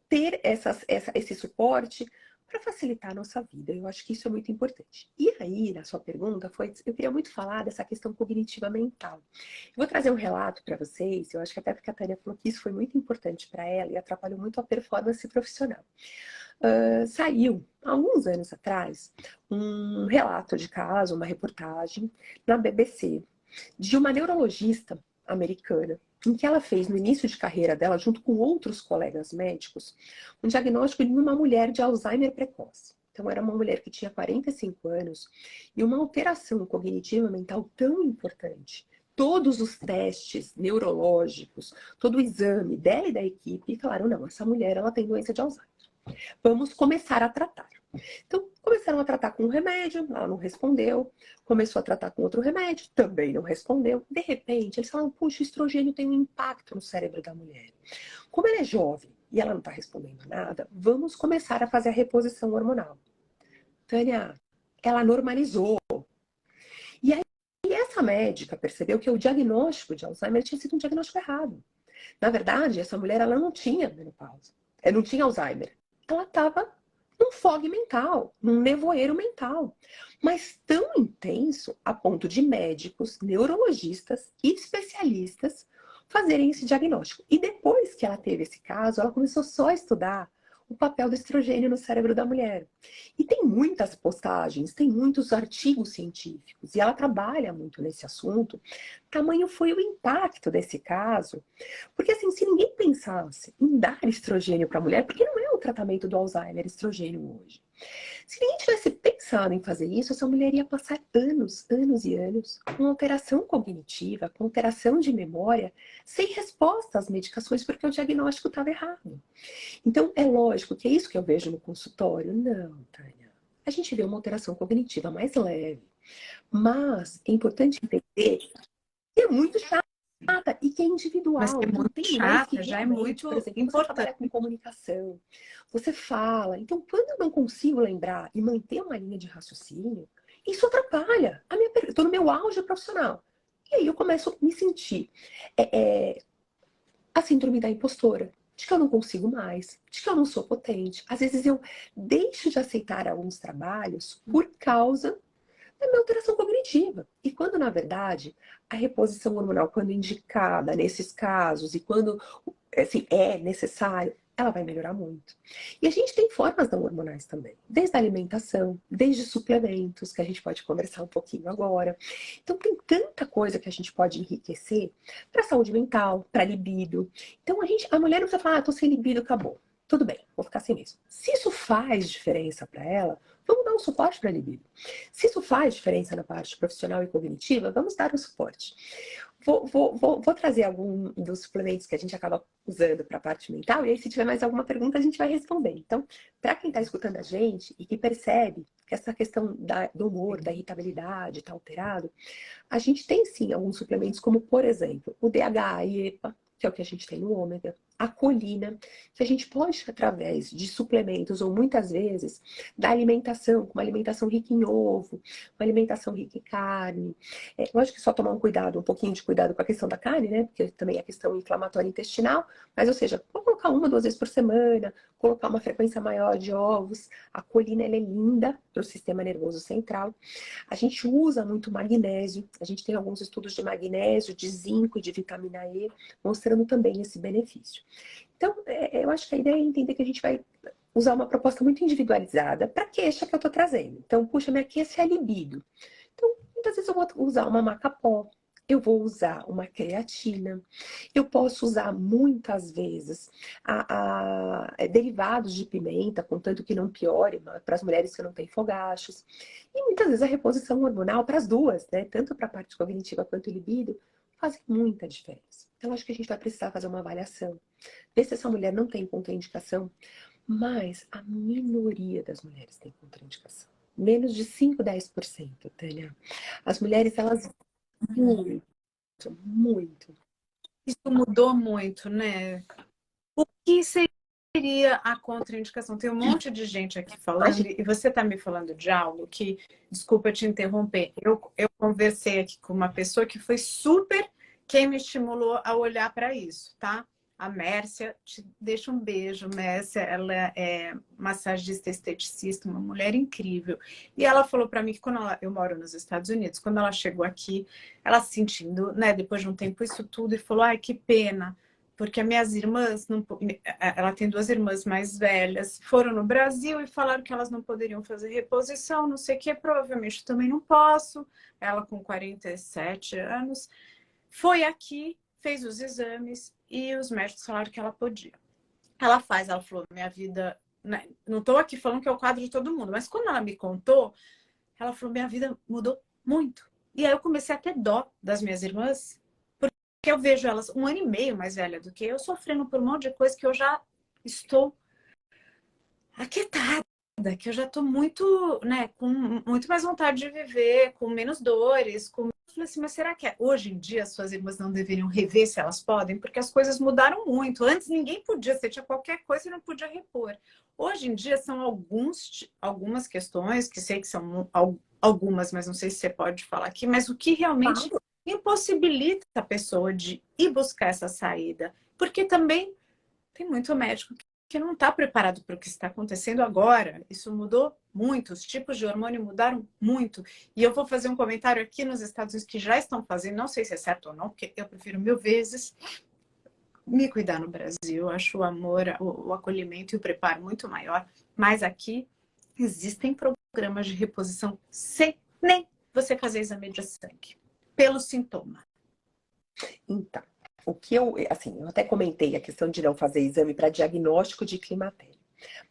ter esse suporte para facilitar a nossa vida. Eu acho que isso é muito importante. E aí, na sua pergunta, eu queria muito falar dessa questão cognitiva mental. Eu vou trazer um relato para vocês, eu acho que até porque a Tânia falou que isso foi muito importante para ela e atrapalhou muito a performance profissional. Saiu, há alguns anos atrás, um relato de caso, uma reportagem na BBC, de uma neurologista americana, em que ela fez, no início de carreira dela, junto com outros colegas médicos, um diagnóstico de uma mulher de Alzheimer precoce. Então, era uma mulher que tinha 45 anos e uma alteração cognitiva mental tão importante. Todos os testes neurológicos, todo o exame dela e da equipe falaram, não, essa mulher ela tem doença de Alzheimer. Vamos começar a tratar. Então, começaram a tratar com um remédio, ela não respondeu. Começou a tratar com outro remédio, também não respondeu. De repente, eles falaram, puxa, o estrogênio tem um impacto no cérebro da mulher. Como ela é jovem e ela não está respondendo nada, vamos começar a fazer a reposição hormonal. Tânia, ela normalizou. E aí, essa médica percebeu que o diagnóstico de Alzheimer tinha sido um diagnóstico errado. Na verdade, essa mulher ela não tinha menopausa, ela não tinha Alzheimer. Ela estava num fog mental, num nevoeiro mental, mas tão intenso a ponto de médicos, neurologistas e especialistas fazerem esse diagnóstico. E depois que ela teve esse caso, ela começou só a estudar o papel do estrogênio no cérebro da mulher. E tem muitas postagens, tem muitos artigos científicos, e ela trabalha muito nesse assunto. Tamanho foi o impacto desse caso, porque assim, se ninguém pensasse em dar estrogênio para a mulher, porque não é o tratamento do Alzheimer estrogênio hoje. Se ninguém tivesse pensado em fazer isso, essa mulher ia passar anos, anos e anos com alteração cognitiva, com alteração de memória, sem resposta às medicações, porque o diagnóstico estava errado. Então, é lógico que é isso que eu vejo no consultório. Não, Tânia. A gente vê uma alteração cognitiva mais leve. Mas é importante entender que é muito chata e que é individual. Mas que é Então, muito tem mulheres que chata, já é realmente, por muito exemplo, você trabalha importante. com comunicação, você fala. Então, quando eu não consigo lembrar e manter uma linha de raciocínio, isso atrapalha. Eu estou no meu auge profissional. E aí eu começo a me sentir a síndrome da impostora. De que eu não consigo mais, de que eu não sou potente. Às vezes eu deixo de aceitar alguns trabalhos por causa é uma alteração cognitiva. E quando, na verdade, a reposição hormonal, quando indicada nesses casos e quando assim, é necessário, ela vai melhorar muito. E a gente tem formas não hormonais também, desde a alimentação, desde suplementos, que a gente pode conversar um pouquinho agora. Então tem tanta coisa que a gente pode enriquecer para a saúde mental, para libido. Então a mulher não precisa falar, tô sem libido, acabou. Tudo bem, vou ficar sem isso. Se isso faz diferença para ela, vamos dar um suporte para a libido. Se isso faz diferença na parte profissional e cognitiva, vamos dar o suporte. Vou trazer algum dos suplementos que a gente acaba usando para a parte mental, e aí se tiver mais alguma pergunta a gente vai responder. Então, para quem está escutando a gente e que percebe que essa questão do humor, da irritabilidade está alterado, a gente tem sim alguns suplementos, como por exemplo, o DHA e EPA, que é o que a gente tem no ômega, a colina, que a gente pode, através de suplementos, ou muitas vezes, da alimentação, com uma alimentação rica em ovo, uma alimentação rica em carne. Lógico que só tomar um pouquinho de cuidado com a questão da carne, né? Porque também é a questão inflamatória intestinal, mas, ou seja, vou colocar 1, 2 vezes por semana, colocar uma frequência maior de ovos. A colina, ela é linda para o sistema nervoso central. A gente usa muito magnésio, a gente tem alguns estudos de magnésio, de zinco e de vitamina E, mostrando também esse benefício. Então, eu acho que a ideia é entender que a gente vai usar uma proposta muito individualizada para a queixa que eu estou trazendo. Então, puxa, minha queixa é a libido. Então, muitas vezes eu vou usar uma maca-pó, eu vou usar uma creatina, eu posso usar muitas vezes derivados de pimenta, contanto que não piore para as mulheres que não têm fogachos. E muitas vezes a reposição hormonal para as duas, né? Tanto para a parte cognitiva quanto libido, fazem muita diferença. Então, acho que a gente vai precisar fazer uma avaliação. Ver se essa mulher não tem contraindicação, mas a minoria das mulheres tem contraindicação. Menos de 5, 10%, Tânia. As mulheres, elas muito, muito. Isso mudou muito, né? O que seria a contraindicação? Tem um monte de gente aqui falando, e você está me falando de algo que, desculpa te interromper, eu conversei aqui com uma pessoa que foi super quem me estimulou a olhar para isso, tá? A Mércia, te deixa um beijo, Mércia, ela é massagista esteticista, uma mulher incrível. E ela falou para mim que eu moro nos Estados Unidos, quando ela chegou aqui, ela sentindo, né, depois de um tempo isso tudo, e falou, ai, que pena, porque as minhas irmãs, ela tem 2 irmãs mais velhas, foram no Brasil e falaram que elas não poderiam fazer reposição, não sei o que, provavelmente eu também não posso. Ela com 47 anos, foi aqui, fez os exames e os médicos falaram que ela podia. Ela falou, minha vida, né, não estou aqui falando que é o quadro de todo mundo, mas quando ela me contou, ela falou, minha vida mudou muito. E aí eu comecei a ter dó das minhas irmãs, que eu vejo elas 1 ano e meio mais velha do que eu, sofrendo por um monte de coisa que eu já estou aquietada, que eu já estou muito, né, com muito mais vontade de viver, com menos dores, com... Eu falei assim, mas será que hoje em dia as suas irmãs não deveriam rever se elas podem? Porque as coisas mudaram muito. Antes ninguém podia, você tinha qualquer coisa e não podia repor. Hoje em dia são algumas questões, que sei que são algumas, mas não sei se você pode falar aqui, mas o que realmente impossibilita a pessoa de ir buscar essa saída. Porque também tem muito médico que não está preparado para o que está acontecendo agora. Isso mudou muito, os tipos de hormônio mudaram muito. E eu vou fazer um comentário aqui nos Estados Unidos que já estão fazendo, não sei se é certo ou não, porque eu prefiro 1000 vezes me cuidar no Brasil. Eu acho o amor, o acolhimento e o preparo muito maior. Mas aqui existem programas de reposição sem nem você fazer exame de sangue, pelo sintoma. Então, o que eu até comentei a questão de não fazer exame para diagnóstico de climatério.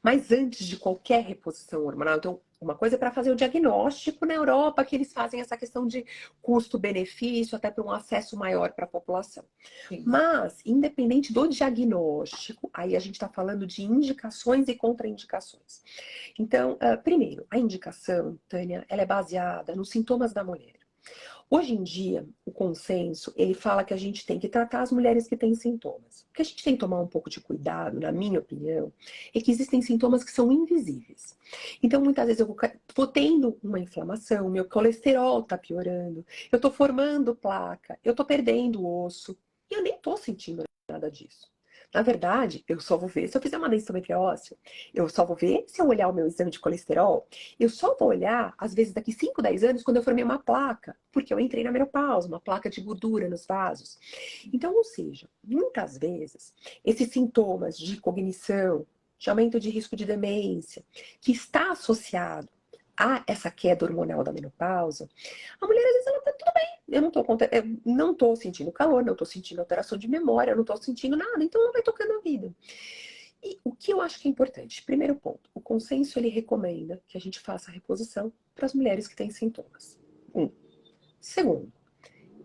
Mas antes de qualquer reposição hormonal, então, uma coisa é para fazer o diagnóstico na Europa, que eles fazem essa questão de custo-benefício, até para um acesso maior para a população. Sim. Mas, independente do diagnóstico, aí a gente está falando de indicações e contraindicações. Então, primeiro, a indicação, Tânia, ela é baseada nos sintomas da mulher. Hoje em dia, o consenso, ele fala que a gente tem que tratar as mulheres que têm sintomas. O que a gente tem que tomar um pouco de cuidado, na minha opinião, é que existem sintomas que são invisíveis. Então, muitas vezes eu vou tendo uma inflamação, meu colesterol está piorando, eu estou formando placa, eu estou perdendo osso, e eu nem estou sentindo nada disso. Na verdade, eu só vou ver se eu fizer uma densitometria óssea. Eu só vou ver se eu olhar o meu exame de colesterol. Eu só vou olhar, às vezes, daqui 5, 10 anos, quando eu formei uma placa. Porque eu entrei na menopausa, uma placa de gordura nos vasos. Então, ou seja, muitas vezes, esses sintomas de cognição, de aumento de risco de demência, que está associado a essa queda hormonal da menopausa, a mulher, às vezes, ela tá tudo bem. Eu não tô sentindo calor, não tô sentindo alteração de memória, eu não tô sentindo nada, então ela vai tocando a vida. E o que eu acho que é importante? Primeiro ponto, o consenso ele recomenda que a gente faça a reposição para as mulheres que têm sintomas. Segundo,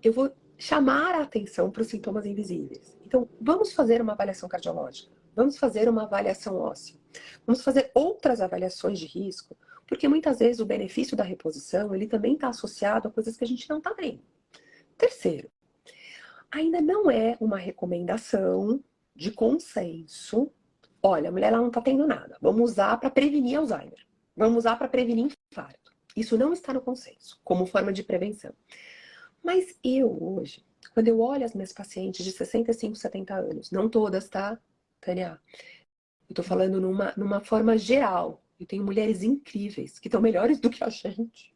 eu vou chamar a atenção para os sintomas invisíveis. Então, vamos fazer uma avaliação cardiológica, vamos fazer uma avaliação óssea, vamos fazer outras avaliações de risco, porque muitas vezes o benefício da reposição ele também está associado a coisas que a gente não está vendo. Terceiro, ainda não é uma recomendação de consenso. Olha, a mulher ela não está tendo nada. Vamos usar para prevenir Alzheimer. Vamos usar para prevenir infarto. Isso não está no consenso, como forma de prevenção. Mas eu, hoje, quando eu olho as minhas pacientes de 65, 70 anos, não todas, tá, Tânia? Eu tô falando numa forma geral. Eu tenho mulheres incríveis, que estão melhores do que a gente.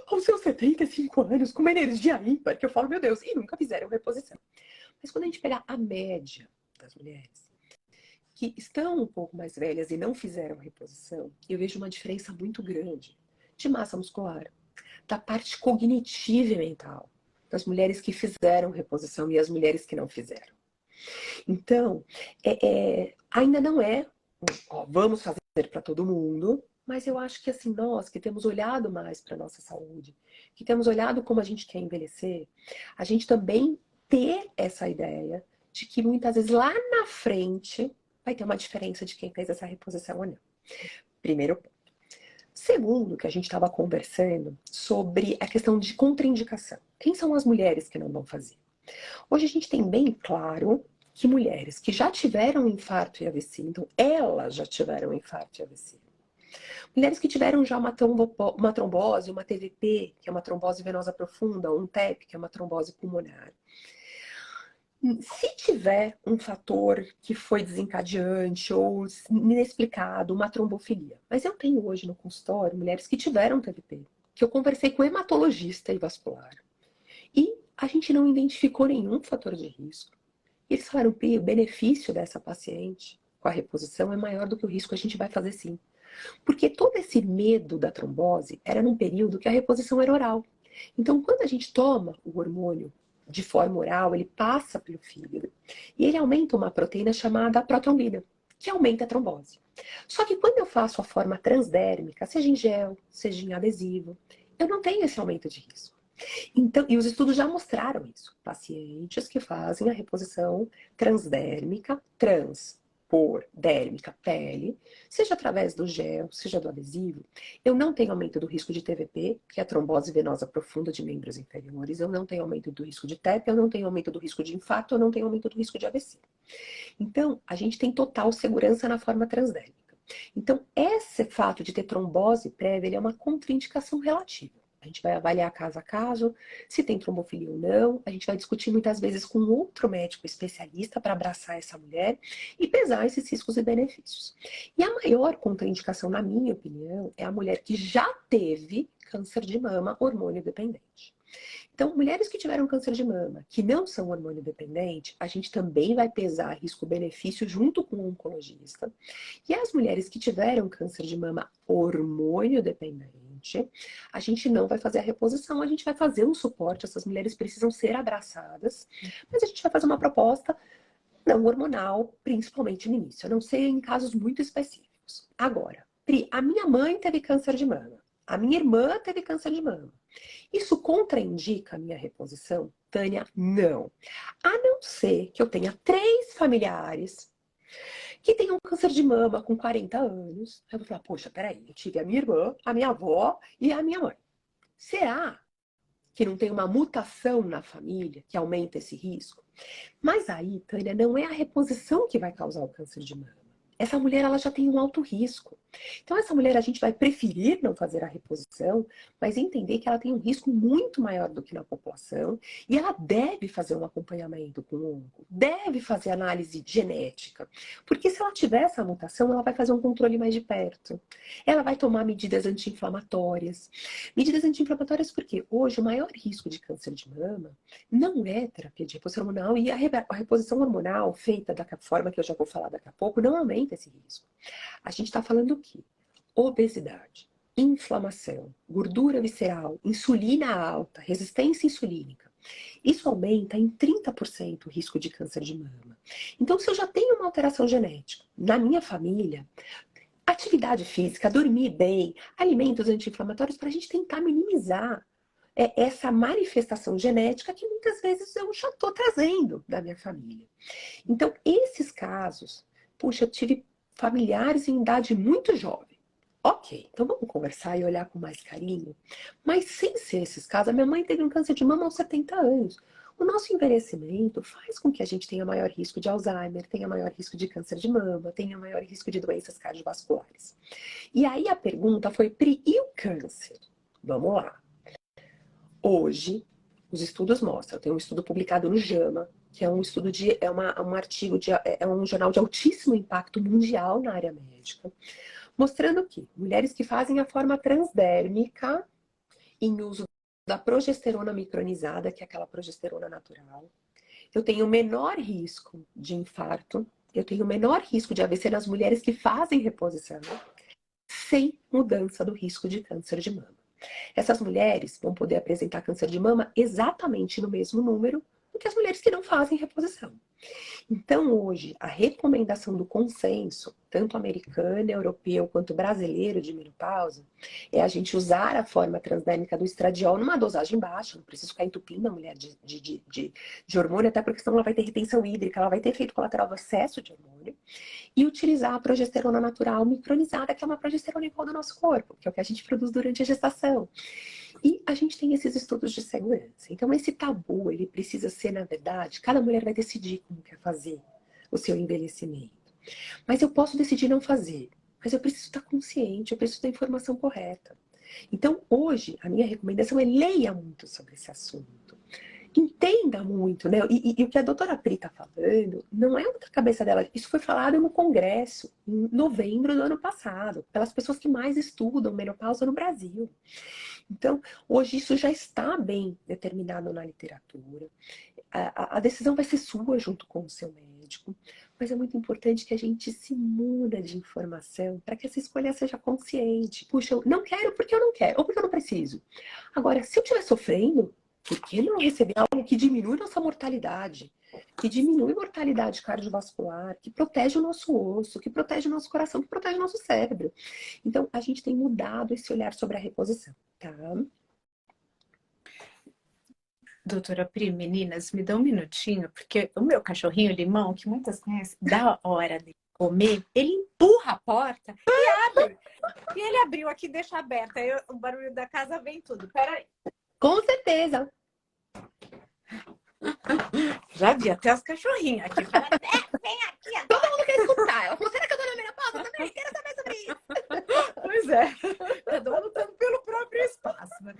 Aos seus 75 anos, com uma energia ímpar, que eu falo, meu Deus, e nunca fizeram reposição. Mas quando a gente pegar a média das mulheres que estão um pouco mais velhas e não fizeram reposição, eu vejo uma diferença muito grande de massa muscular, da parte cognitiva e mental, das mulheres que fizeram reposição e as mulheres que não fizeram. Então, ainda não é, ó, vamos fazer para todo mundo, mas eu acho que assim, nós que temos olhado mais para a nossa saúde, que temos olhado como a gente quer envelhecer, a gente também ter essa ideia de que muitas vezes lá na frente vai ter uma diferença de quem fez essa reposição ou não. Primeiro ponto. Segundo, que a gente estava conversando sobre a questão de contraindicação. Quem são as mulheres que não vão fazer? Hoje a gente tem bem claro que mulheres que já tiveram infarto e AVC, então elas já tiveram infarto e AVC. Mulheres que tiveram já uma trombose, uma TVP, que é uma trombose venosa profunda, um TEP, que é uma trombose pulmonar. Se tiver um fator que foi desencadeante ou inexplicado, uma trombofilia. Mas eu tenho hoje no consultório mulheres que tiveram TVP, que eu conversei com hematologista e vascular. E a gente não identificou nenhum fator de risco. E eles falaram, Pri, o benefício dessa paciente com a reposição é maior do que o risco, a gente vai fazer sim. Porque todo esse medo da trombose era num período que a reposição era oral. Então, quando a gente toma o hormônio de forma oral, ele passa pelo fígado e ele aumenta uma proteína chamada protrombina, que aumenta a trombose. Só que quando eu faço a forma transdérmica, seja em gel, seja em adesivo, eu não tenho esse aumento de risco. Então, e os estudos já mostraram isso. Pacientes que fazem a reposição transdérmica, por dérmica, pele, seja através do gel, seja do adesivo, eu não tenho aumento do risco de TVP, que é a trombose venosa profunda de membros inferiores, eu não tenho aumento do risco de TEP, eu não tenho aumento do risco de infarto, eu não tenho aumento do risco de AVC. Então, a gente tem total segurança na forma transdérmica. Então, esse fato de ter trombose prévia, ele é uma contraindicação relativa. A gente vai avaliar caso a caso, se tem trombofilia ou não. A gente vai discutir muitas vezes com outro médico especialista para abraçar essa mulher e pesar esses riscos e benefícios. E a maior contraindicação, na minha opinião, é a mulher que já teve câncer de mama hormônio dependente. Então, mulheres que tiveram câncer de mama, que não são hormônio dependente, a gente também vai pesar risco-benefício junto com o oncologista. E as mulheres que tiveram câncer de mama hormônio dependente, a gente não vai fazer a reposição, a gente vai fazer um suporte. Essas mulheres precisam ser abraçadas, mas a gente vai fazer uma proposta não hormonal, principalmente no início. A não ser em casos muito específicos. Agora, Pri, a minha mãe teve câncer de mama. A minha irmã teve câncer de mama. Isso contraindica a minha reposição? Tânia, não. A não ser que eu tenha 3 familiares que tenham câncer de mama com 40 anos. Eu vou falar, poxa, peraí, eu tive a minha irmã, a minha avó e a minha mãe. Será que não tem uma mutação na família que aumenta esse risco? Mas aí, Tânia, não é a reposição que vai causar o câncer de mama. essa mulher ela já tem um alto risco. Então, essa mulher a gente vai preferir não fazer a reposição, mas entender que ela tem um risco muito maior do que na população e ela deve fazer um acompanhamento com o onco, deve fazer análise genética, porque se ela tiver essa mutação, ela vai fazer um controle mais de perto. Ela vai tomar medidas anti-inflamatórias. Medidas anti-inflamatórias porque hoje o maior risco de câncer de mama não é terapia de reposição hormonal e a reposição hormonal feita da forma que eu já vou falar daqui a pouco não aumenta esse risco. A gente está falando o quê? Obesidade, inflamação, gordura visceral, insulina alta, resistência insulínica. Isso aumenta em 30% o risco de câncer de mama. Então, se eu já tenho uma alteração genética na minha família, atividade física, dormir bem, alimentos anti-inflamatórios, para a gente tentar minimizar essa manifestação genética que muitas vezes eu já estou trazendo da minha família. Então, esses casos, puxa, eu tive familiares em idade muito jovem. Ok, então vamos conversar e olhar com mais carinho. Mas sem ser esses casos, a minha mãe teve um câncer de mama aos 70 anos. O nosso envelhecimento faz com que a gente tenha maior risco de Alzheimer, tenha maior risco de câncer de mama, tenha maior risco de doenças cardiovasculares. E aí a pergunta foi, Pri, e o câncer? Vamos lá. Hoje, os estudos mostram, tem um estudo publicado no JAMA, que é um estudo um artigo, é um jornal de altíssimo impacto mundial na área médica, mostrando que mulheres que fazem a forma transdérmica em uso da progesterona micronizada, que é aquela progesterona natural, eu tenho menor risco de infarto, eu tenho menor risco de AVC nas mulheres que fazem reposição, sem mudança do risco de câncer de mama. Essas mulheres vão poder apresentar câncer de mama exatamente no mesmo número do que as mulheres que não fazem reposição. Então, hoje, a recomendação do consenso, tanto americano, europeu quanto brasileiro de menopausa, é a gente usar a forma transdérmica do estradiol numa dosagem baixa, não precisa ficar entupindo a mulher de hormônio, até porque senão ela vai ter retenção hídrica, ela vai ter efeito colateral do excesso de hormônio, e utilizar a progesterona natural micronizada, que é uma progesterona igual do nosso corpo, que é o que a gente produz durante a gestação. E a gente tem esses estudos de segurança. Então, esse tabu, ele precisa ser, na verdade, cada mulher vai decidir como quer fazer o seu envelhecimento. Mas eu posso decidir não fazer. Mas eu preciso estar consciente, eu preciso da informação correta. Então, hoje, a minha recomendação é leia muito sobre esse assunto. Entenda muito, né? E o que a doutora Pri está falando não é outra cabeça dela. Isso foi falado no congresso, em novembro do ano passado, pelas pessoas que mais estudam menopausa no Brasil. Então, hoje isso já está bem determinado na literatura. A decisão vai ser sua junto com o seu médico, mas é muito importante que a gente se muda de informação para que essa escolha seja consciente. Puxa, eu não quero porque eu não quero, ou porque eu não preciso. Agora, se eu estiver sofrendo, por que não receber algo que diminui nossa mortalidade? Que diminui a mortalidade cardiovascular, que protege o nosso osso, que protege o nosso coração, que protege o nosso cérebro. Então, a gente tem mudado esse olhar sobre a reposição, tá? Doutora Pri, meninas, me dá um minutinho, porque o meu cachorrinho Limão, que muitas conhecem, da hora de comer, ele empurra a porta e abre. E ele abriu aqui, deixa aberta. Aí o barulho da casa vem tudo. Peraí. Com certeza. Já vi até as cachorrinhas aqui. Fala, vem aqui agora. Todo mundo quer escutar. Ela falou, será que eu tô na menopausa? Eu também quero saber sobre isso. Pois é. Cada um lutando pelo próprio espaço. Né?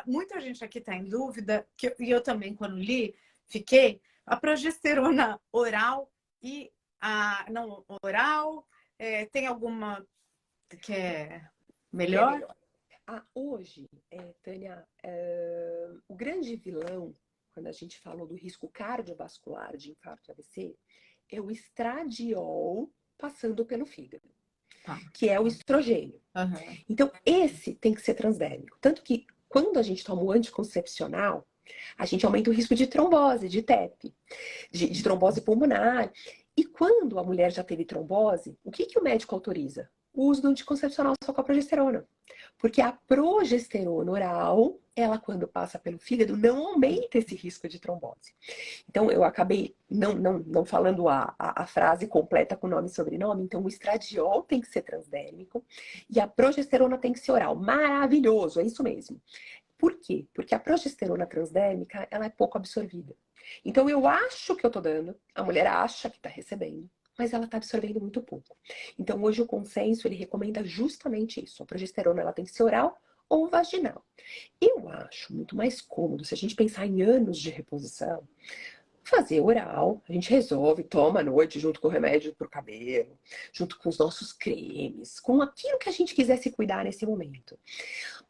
Muita gente aqui está em dúvida, e eu também, quando li, fiquei, a progesterona oral e a não oral, tem alguma que é melhor? Hoje, Tânia, o grande vilão, quando a gente falou do risco cardiovascular de infarto e AVC, é o estradiol passando pelo fígado, que é o estrogênio. Uhum. Então, esse tem que ser transdérmico. Tanto que, quando a gente toma o anticoncepcional, a gente aumenta o risco de trombose, de TEP, de trombose pulmonar. E quando a mulher já teve trombose, o que o médico autoriza? O uso do anticoncepcional só com a progesterona. Porque a progesterona oral, ela quando passa pelo fígado, não aumenta esse risco de trombose. Então, eu acabei não falando a frase completa com nome e sobrenome. Então, o estradiol tem que ser transdérmico e a progesterona tem que ser oral. Maravilhoso, é isso mesmo. Por quê? Porque a progesterona transdérmica, ela é pouco absorvida. Então, eu acho que eu tô dando, a mulher acha que tá recebendo, mas ela está absorvendo muito pouco. Então, hoje o consenso, ele recomenda justamente isso. A progesterona, ela tem que ser oral ou vaginal. Eu acho muito mais cômodo, se a gente pensar em anos de reposição, fazer oral, a gente resolve, toma à noite, junto com o remédio pro cabelo, junto com os nossos cremes, com aquilo que a gente quiser se cuidar nesse momento.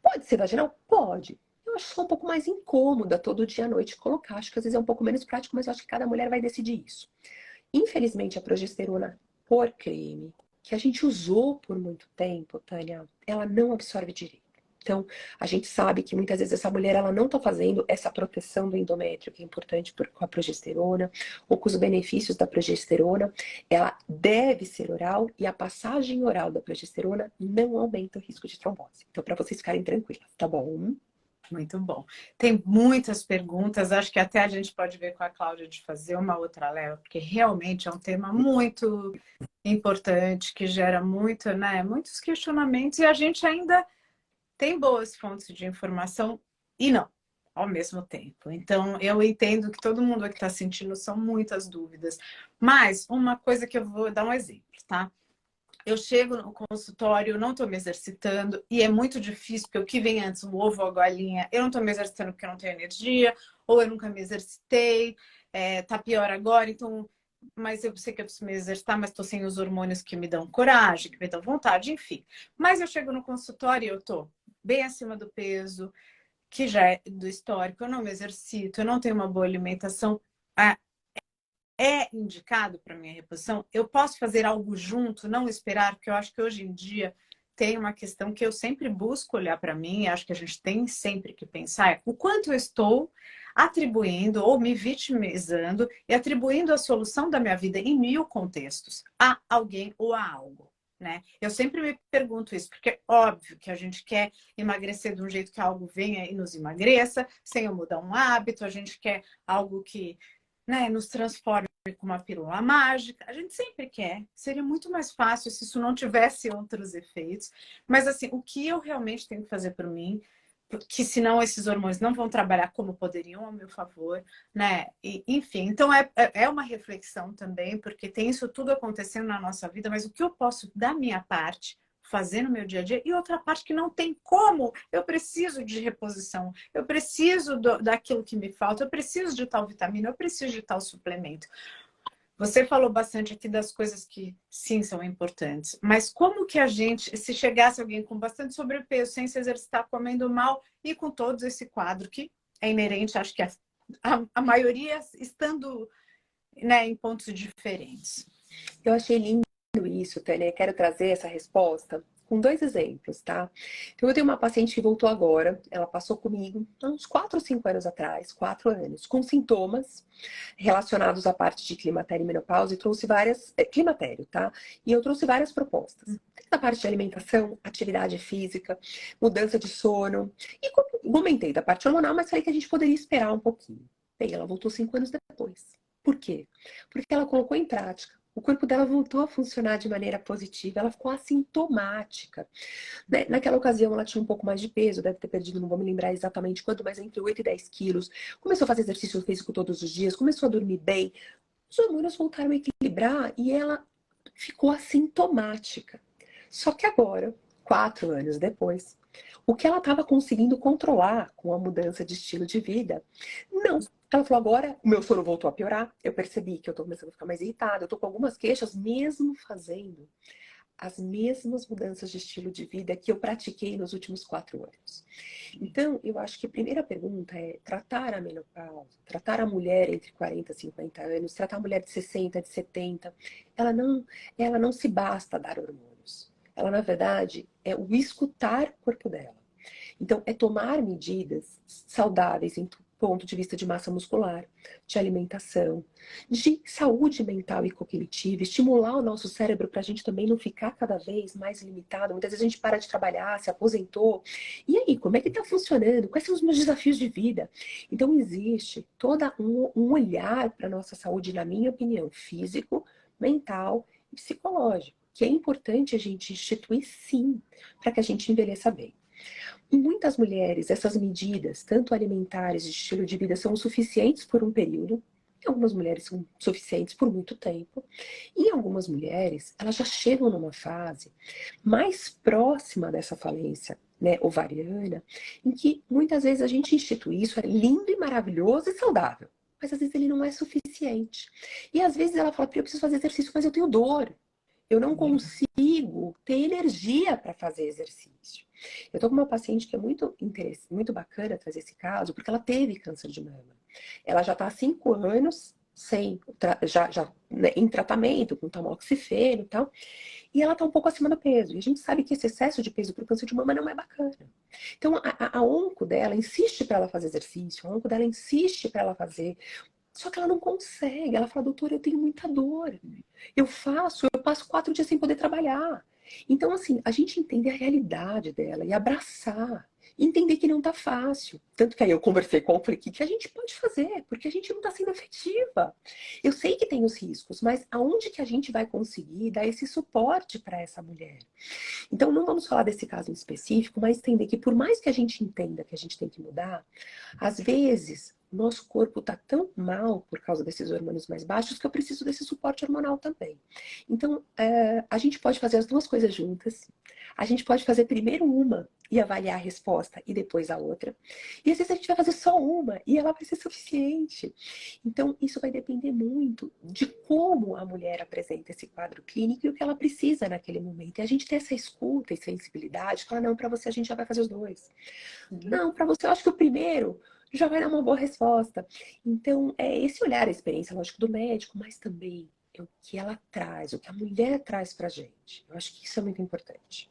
Pode ser vaginal? Pode. Eu acho só um pouco mais incômoda todo dia à noite colocar. Acho que às vezes é um pouco menos prático, mas eu acho que cada mulher vai decidir isso. Infelizmente, a progesterona por creme, que a gente usou por muito tempo, Tânia, ela não absorve direito. Então, a gente sabe que muitas vezes essa mulher ela não está fazendo essa proteção do endométrio, que é importante com a progesterona, ou com os benefícios da progesterona. Ela deve ser oral e a passagem oral da progesterona não aumenta o risco de trombose. Então, para vocês ficarem tranquilas, tá bom? Muito bom. Tem muitas perguntas, acho que até a gente pode ver com a Cláudia de fazer uma outra leva, porque realmente é um tema muito importante, que gera muito, né, muitos questionamentos, e a gente ainda tem boas fontes de informação e não, ao mesmo tempo. Então, eu entendo que todo mundo aqui está sentindo são muitas dúvidas. Mas uma coisa que eu vou dar um exemplo, tá? Eu chego no consultório, não estou me exercitando, e é muito difícil, porque o que vem antes, o ovo ou a galinha, eu não estou me exercitando porque eu não tenho energia, ou eu nunca me exercitei, tá pior agora, então, mas eu sei que eu preciso me exercitar, mas estou sem os hormônios que me dão coragem, que me dão vontade, enfim. Mas eu chego no consultório e eu estou bem acima do peso, que já é do histórico, eu não me exercito, eu não tenho uma boa alimentação. É indicado para minha reposição? Eu posso fazer algo junto, não esperar, porque eu acho que hoje em dia tem uma questão que eu sempre busco olhar para mim, e acho que a gente tem sempre que pensar, é o quanto eu estou atribuindo ou me vitimizando e atribuindo a solução da minha vida em mil contextos a alguém ou a algo. Né? Eu sempre me pergunto isso, porque é óbvio que a gente quer emagrecer de um jeito que algo venha e nos emagreça, sem eu mudar um hábito, a gente quer algo que, né, nos transforme com uma pílula mágica. A gente sempre quer. Seria muito mais fácil se isso não tivesse outros efeitos. Mas, assim, o que eu realmente tenho que fazer por mim, porque senão esses hormônios não vão trabalhar como poderiam ao meu favor, né? E, enfim, então é uma reflexão também, porque tem isso tudo acontecendo na nossa vida, mas o que eu posso, da minha parte, fazer no meu dia a dia, e outra parte que não tem como, eu preciso de reposição, eu preciso daquilo que me falta, eu preciso de tal vitamina, eu preciso de tal suplemento. Você falou bastante aqui das coisas que sim são importantes, mas como que a gente, se chegasse alguém com bastante sobrepeso, sem se exercitar, comendo mal e com todo esse quadro que é inerente, acho que a maioria estando, né, em pontos diferentes. Eu achei lindo isso, Tânia. Quero trazer essa resposta com dois exemplos, tá? Então, eu tenho uma paciente que voltou agora, ela passou comigo há uns 4 ou 5 anos atrás, 4 anos, com sintomas relacionados à parte de climatério e menopausa, e trouxe várias... climatério, tá? E eu trouxe várias propostas. Da parte de alimentação, atividade física, mudança de sono, e comentei da parte hormonal, mas falei que a gente poderia esperar um pouquinho. Bem, ela voltou 5 anos depois. Por quê? Porque ela colocou em prática. O corpo dela voltou a funcionar de maneira positiva, ela ficou assintomática. Naquela ocasião, ela tinha um pouco mais de peso, deve ter perdido, não vou me lembrar exatamente quanto, mas entre 8 e 10 quilos. Começou a fazer exercício físico todos os dias, começou a dormir bem. Os hormônios voltaram a equilibrar e ela ficou assintomática. Só que agora, 4 anos depois, o que ela estava conseguindo controlar com a mudança de estilo de vida, não. Ela falou, agora o meu sono voltou a piorar, eu percebi que eu tô começando a ficar mais irritada, eu tô com algumas queixas, mesmo fazendo as mesmas mudanças de estilo de vida que eu pratiquei nos últimos 4 anos. Então, eu acho que a primeira pergunta é tratar a menopausa, tratar a mulher entre 40 e 50 anos, tratar a mulher de 60, de 70, ela não se basta dar hormônios. Ela, na verdade, é o escutar o corpo dela. Então, é tomar medidas saudáveis em ponto de vista de massa muscular, de alimentação, de saúde mental e cognitiva, estimular o nosso cérebro para a gente também não ficar cada vez mais limitado. Muitas vezes a gente para de trabalhar, se aposentou. E aí, como é que está funcionando? Quais são os meus desafios de vida? Então, existe todo um olhar para a nossa saúde, na minha opinião, físico, mental e psicológico, que é importante a gente instituir sim, para que a gente envelheça bem. Em muitas mulheres, essas medidas, tanto alimentares e de estilo de vida, são suficientes por um período. Algumas mulheres são suficientes por muito tempo. E algumas mulheres, elas já chegam numa fase mais próxima dessa falência, né, ovariana, em que muitas vezes a gente institui isso, é lindo e maravilhoso e saudável. Mas às vezes ele não é suficiente. E às vezes ela fala, eu preciso fazer exercício, mas eu tenho dor. Eu não consigo ter energia para fazer exercício. Eu tô com uma paciente que é muito bacana trazer esse caso, porque ela teve câncer de mama. Ela já está há 5 anos em tratamento com tamoxifeno e tal, e ela está um pouco acima do peso. E a gente sabe que esse excesso de peso para o câncer de mama não é bacana. Então a onco dela insiste para ela fazer exercício, a onco dela insiste para ela fazer. Só que ela não consegue. Ela fala, doutora, eu tenho muita dor. Eu passo 4 dias sem poder trabalhar. Então, assim, a gente entender a realidade dela e abraçar. Entender que não tá fácil. Tanto que aí eu conversei com ela e falei, o que a gente pode fazer? Porque a gente não tá sendo efetiva. Eu sei que tem os riscos, mas aonde que a gente vai conseguir dar esse suporte para essa mulher? Então, não vamos falar desse caso em específico, mas entender que por mais que a gente entenda que a gente tem que mudar, às vezes o nosso corpo está tão mal por causa desses hormônios mais baixos que eu preciso desse suporte hormonal também. Então, a gente pode fazer as duas coisas juntas. A gente pode fazer primeiro uma e avaliar a resposta e depois a outra. E às vezes a gente vai fazer só uma e ela vai ser suficiente. Então, isso vai depender muito de como a mulher apresenta esse quadro clínico e o que ela precisa naquele momento. E a gente ter essa escuta e sensibilidade, falar, não, para você a gente já vai fazer os dois. Não, para você eu acho que o primeiro já vai dar uma boa resposta. Então, é esse olhar, a experiência, lógico, do médico, mas também é o que ela traz, o que a mulher traz pra gente. Eu acho que isso é muito importante.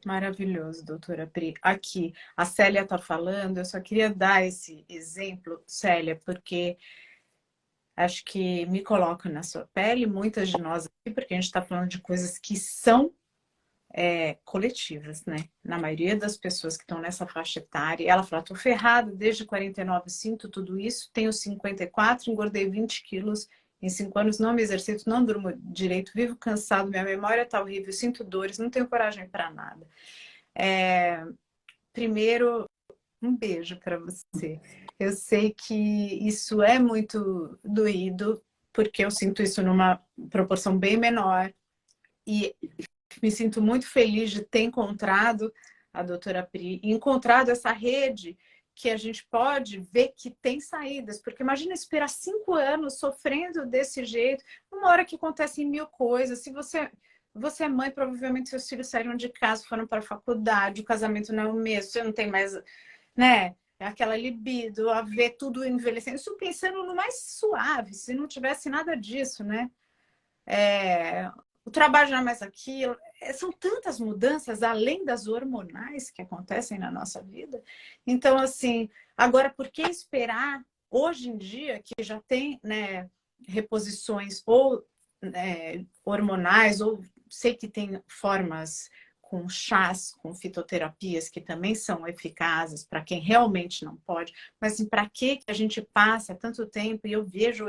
Maravilhoso, doutora Pri. Aqui, a Célia está falando, eu só queria dar esse exemplo, Célia, porque acho que me coloca na sua pele, muitas de nós aqui, porque a gente está falando de coisas que são coletivas, né? Na maioria das pessoas que estão nessa faixa etária, ela fala, tô ferrada, desde 49 sinto tudo isso, tenho 54, engordei 20 quilos em 5 anos, não me exercito, não durmo direito, vivo cansado, minha memória tá horrível, sinto dores, não tenho coragem para nada. Primeiro, um beijo para você. Eu sei que isso é muito doído, porque eu sinto isso numa proporção bem menor. E me sinto muito feliz de ter encontrado a doutora Pri, encontrado essa rede que a gente pode ver que tem saídas. Porque imagina esperar 5 anos sofrendo desse jeito, uma hora que acontecem mil coisas. Se você é mãe, provavelmente seus filhos saíram de casa, foram para a faculdade, o casamento não é o mesmo, você não tem mais, né? Aquela libido, a ver tudo envelhecendo. Isso pensando no mais suave, se não tivesse nada disso, né? O trabalho não é mais aquilo. São tantas mudanças, além das hormonais que acontecem na nossa vida. Então, assim, agora, por que esperar hoje em dia, que já tem, né, reposições ou hormonais, ou sei que tem formas com chás, com fitoterapias, que também são eficazes para quem realmente não pode. Mas assim, para que a gente passa tanto tempo e eu vejo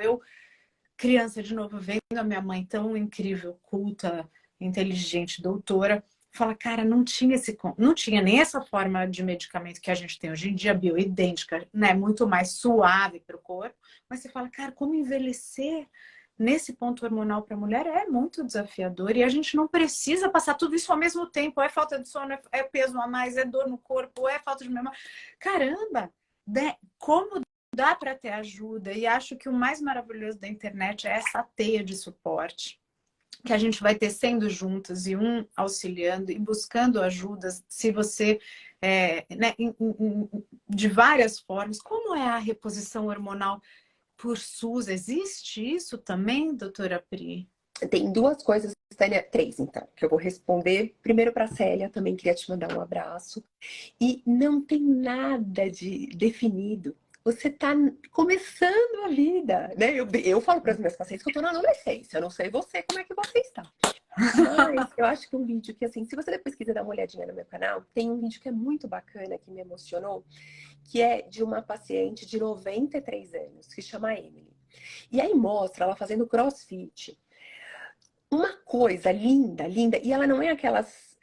criança de novo vendo a minha mãe tão incrível, culta, inteligente, doutora, fala, cara, não tinha nem essa forma de medicamento que a gente tem hoje em dia, bioidêntica, né? Muito mais suave para o corpo. Mas você fala, cara, como envelhecer nesse ponto hormonal para a mulher é muito desafiador e a gente não precisa passar tudo isso ao mesmo tempo. É falta de sono, é peso a mais, é dor no corpo, é falta de memória. Caramba, né? Como dá para ter ajuda, e acho que o mais maravilhoso da internet é essa teia de suporte que a gente vai tecendo juntas e um auxiliando e buscando ajudas, se você né, de várias formas. Como é a reposição hormonal por SUS? Existe isso também, doutora Pri? Tem duas coisas, Tânia, três então, que eu vou responder. Primeiro para a Célia, também queria te mandar um abraço. E não tem nada de definido. Você está começando a vida, né? Eu falo para as minhas pacientes que eu estou na adolescência. Eu não sei você, como é que você está. Mas eu acho que um vídeo que, assim, se você depois quiser dar uma olhadinha no meu canal, tem um vídeo que é muito bacana, que me emocionou, que é de uma paciente de 93 anos, que chama Emily. E aí mostra ela fazendo crossfit. Uma coisa linda, linda. E ela não é aquelas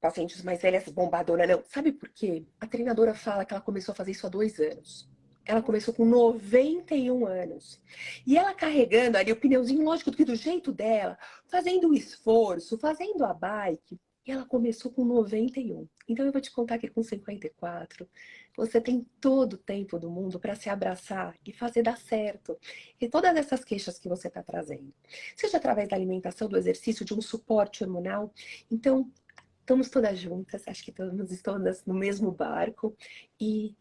pacientes mais velhas bombadona, não. Sabe por quê? A treinadora fala que ela começou a fazer isso há 2 anos. Ela começou com 91 anos. E ela carregando ali o pneuzinho, lógico que do jeito dela, fazendo o esforço, fazendo a bike. E ela começou com 91. Então eu vou te contar que com 54, você tem todo o tempo do mundo para se abraçar e fazer dar certo. E todas essas queixas que você está trazendo, seja através da alimentação, do exercício, de um suporte hormonal. Então, estamos todas juntas, acho que estamos todas no mesmo barco e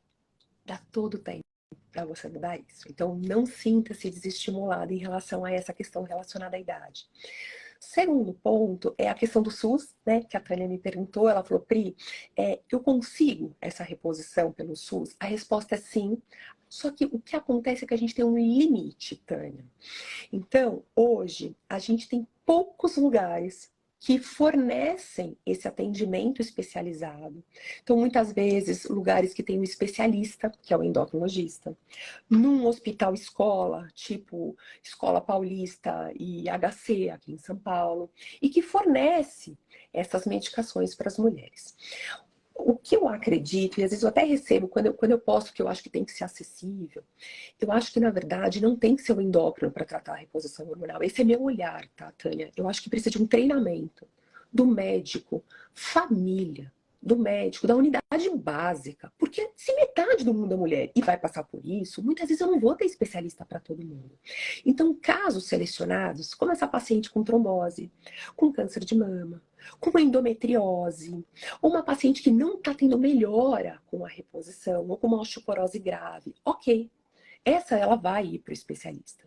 dá todo o tempo para você mudar isso. Então, não sinta-se desestimulada em relação a essa questão relacionada à idade. Segundo ponto é a questão do SUS, né? Que a Tânia me perguntou. Ela falou, Pri, eu consigo essa reposição pelo SUS? A resposta é sim. Só que o que acontece é que a gente tem um limite, Tânia. Então, hoje, a gente tem poucos lugares que fornecem esse atendimento especializado. Então, muitas vezes, lugares que tem um especialista, que é o endocrinologista, num hospital escola, tipo Escola Paulista e HC, aqui em São Paulo, e que fornece essas medicações para as mulheres. O que eu acredito, e às vezes eu até recebo, quando eu posto que eu acho que tem que ser acessível, eu acho que, na verdade, não tem que ser o endócrino para tratar a reposição hormonal. Esse é meu olhar, tá, Tânia? Eu acho que precisa de um treinamento do médico, família, do médico, da unidade básica. Porque se metade do mundo é mulher e vai passar por isso, muitas vezes eu não vou ter especialista para todo mundo. Então, casos selecionados, como essa paciente com trombose, com câncer de mama, com endometriose, ou uma paciente que não está tendo melhora com a reposição, ou com uma osteoporose grave, ok. Essa ela vai ir para o especialista.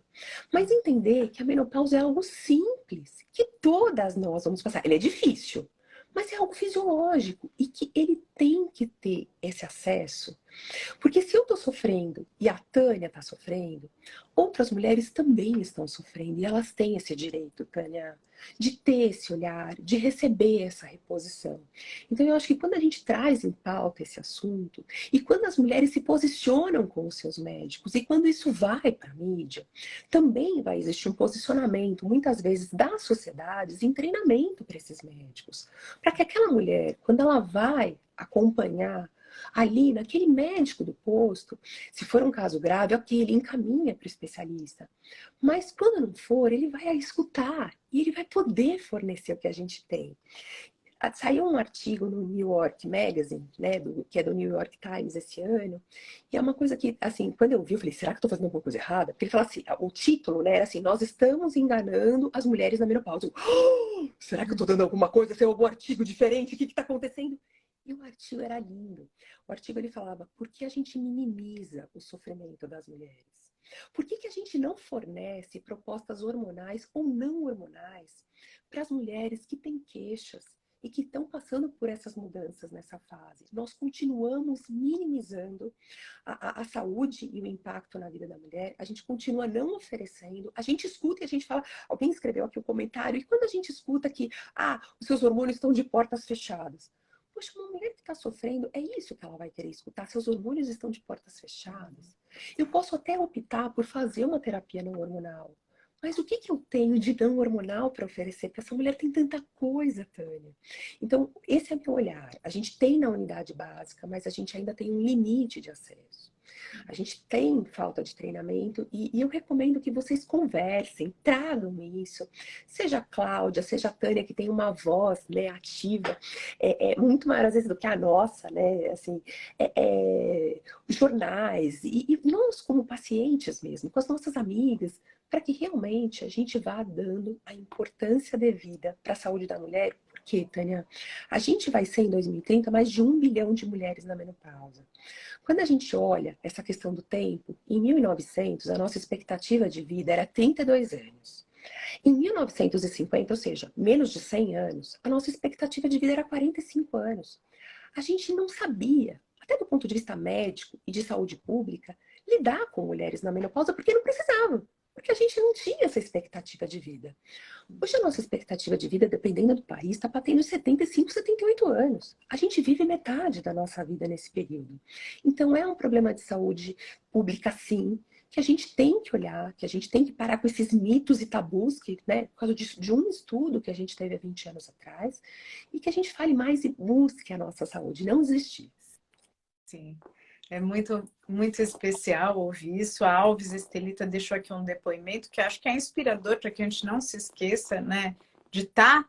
Mas entender que a menopausa é algo simples, que todas nós vamos passar. Ele é difícil, mas é algo fisiológico e que ele tem que ter esse acesso. Porque se eu estou sofrendo e a Tânia está sofrendo, outras mulheres também estão sofrendo e elas têm esse direito, Tânia, de ter esse olhar, de receber essa reposição. Então eu acho que quando a gente traz em pauta esse assunto e quando as mulheres se posicionam com os seus médicos e quando isso vai para a mídia, também vai existir um posicionamento, muitas vezes, das sociedades em treinamento para esses médicos. Para que aquela mulher, quando ela vai acompanhar ali naquele médico do posto, se for um caso grave, ok, ele encaminha para o especialista. Mas quando não for, ele vai escutar e ele vai poder fornecer o que a gente tem. Saiu um artigo no New York Magazine, né, que é do New York Times esse ano, e é uma coisa que, assim, quando eu vi, eu falei, será que eu estou fazendo alguma coisa errada? Porque ele fala assim, o título, né, era assim, nós estamos enganando as mulheres na menopausa. Eu, será que eu estou dando alguma coisa? Tem algum artigo diferente? O que está acontecendo? E o artigo era lindo. O artigo ele falava, por que a gente minimiza o sofrimento das mulheres? Por que a gente não fornece propostas hormonais ou não hormonais para as mulheres que têm queixas e que estão passando por essas mudanças nessa fase? Nós continuamos minimizando a saúde e o impacto na vida da mulher, a gente continua não oferecendo, a gente escuta e a gente fala, alguém escreveu aqui o comentário, e quando a gente escuta que, os seus hormônios estão de portas fechadas, poxa, uma mulher que está sofrendo, é isso que ela vai querer escutar. Seus hormônios estão de portas fechadas. Eu posso até optar por fazer uma terapia não hormonal. Mas o que eu tenho de não hormonal para oferecer? Porque essa mulher tem tanta coisa, Tânia. Então, esse é meu olhar. A gente tem na unidade básica, mas a gente ainda tem um limite de acesso. A gente tem falta de treinamento e eu recomendo que vocês conversem, tragam isso. Seja a Cláudia, seja a Tânia, que tem uma voz, né, ativa, muito maior às vezes do que a nossa, né? Assim, jornais e nós como pacientes mesmo, com as nossas amigas, para que realmente a gente vá dando a importância devida para a saúde da mulher. Porque, Tânia, a gente vai ser em 2030 mais de 1 bilhão de mulheres na menopausa. Quando a gente olha essa questão do tempo, em 1900 a nossa expectativa de vida era 32 anos. Em 1950, ou seja, menos de 100 anos, a nossa expectativa de vida era 45 anos. A gente não sabia, até do ponto de vista médico e de saúde pública, lidar com mulheres na menopausa porque não precisavam. Porque a gente não tinha essa expectativa de vida. Hoje a nossa expectativa de vida, dependendo do país, está batendo 75, 78 anos. A gente vive metade da nossa vida nesse período. Então é um problema de saúde pública, sim, que a gente tem que olhar, que a gente tem que parar com esses mitos e tabus, que, né, por causa de um estudo que a gente teve há 20 anos atrás, e que a gente fale mais e busque a nossa saúde, não desistir. Sim. É muito, muito especial ouvir isso. A Alves Estelita deixou aqui um depoimento que acho que é inspirador para que a gente não se esqueça, né, de estar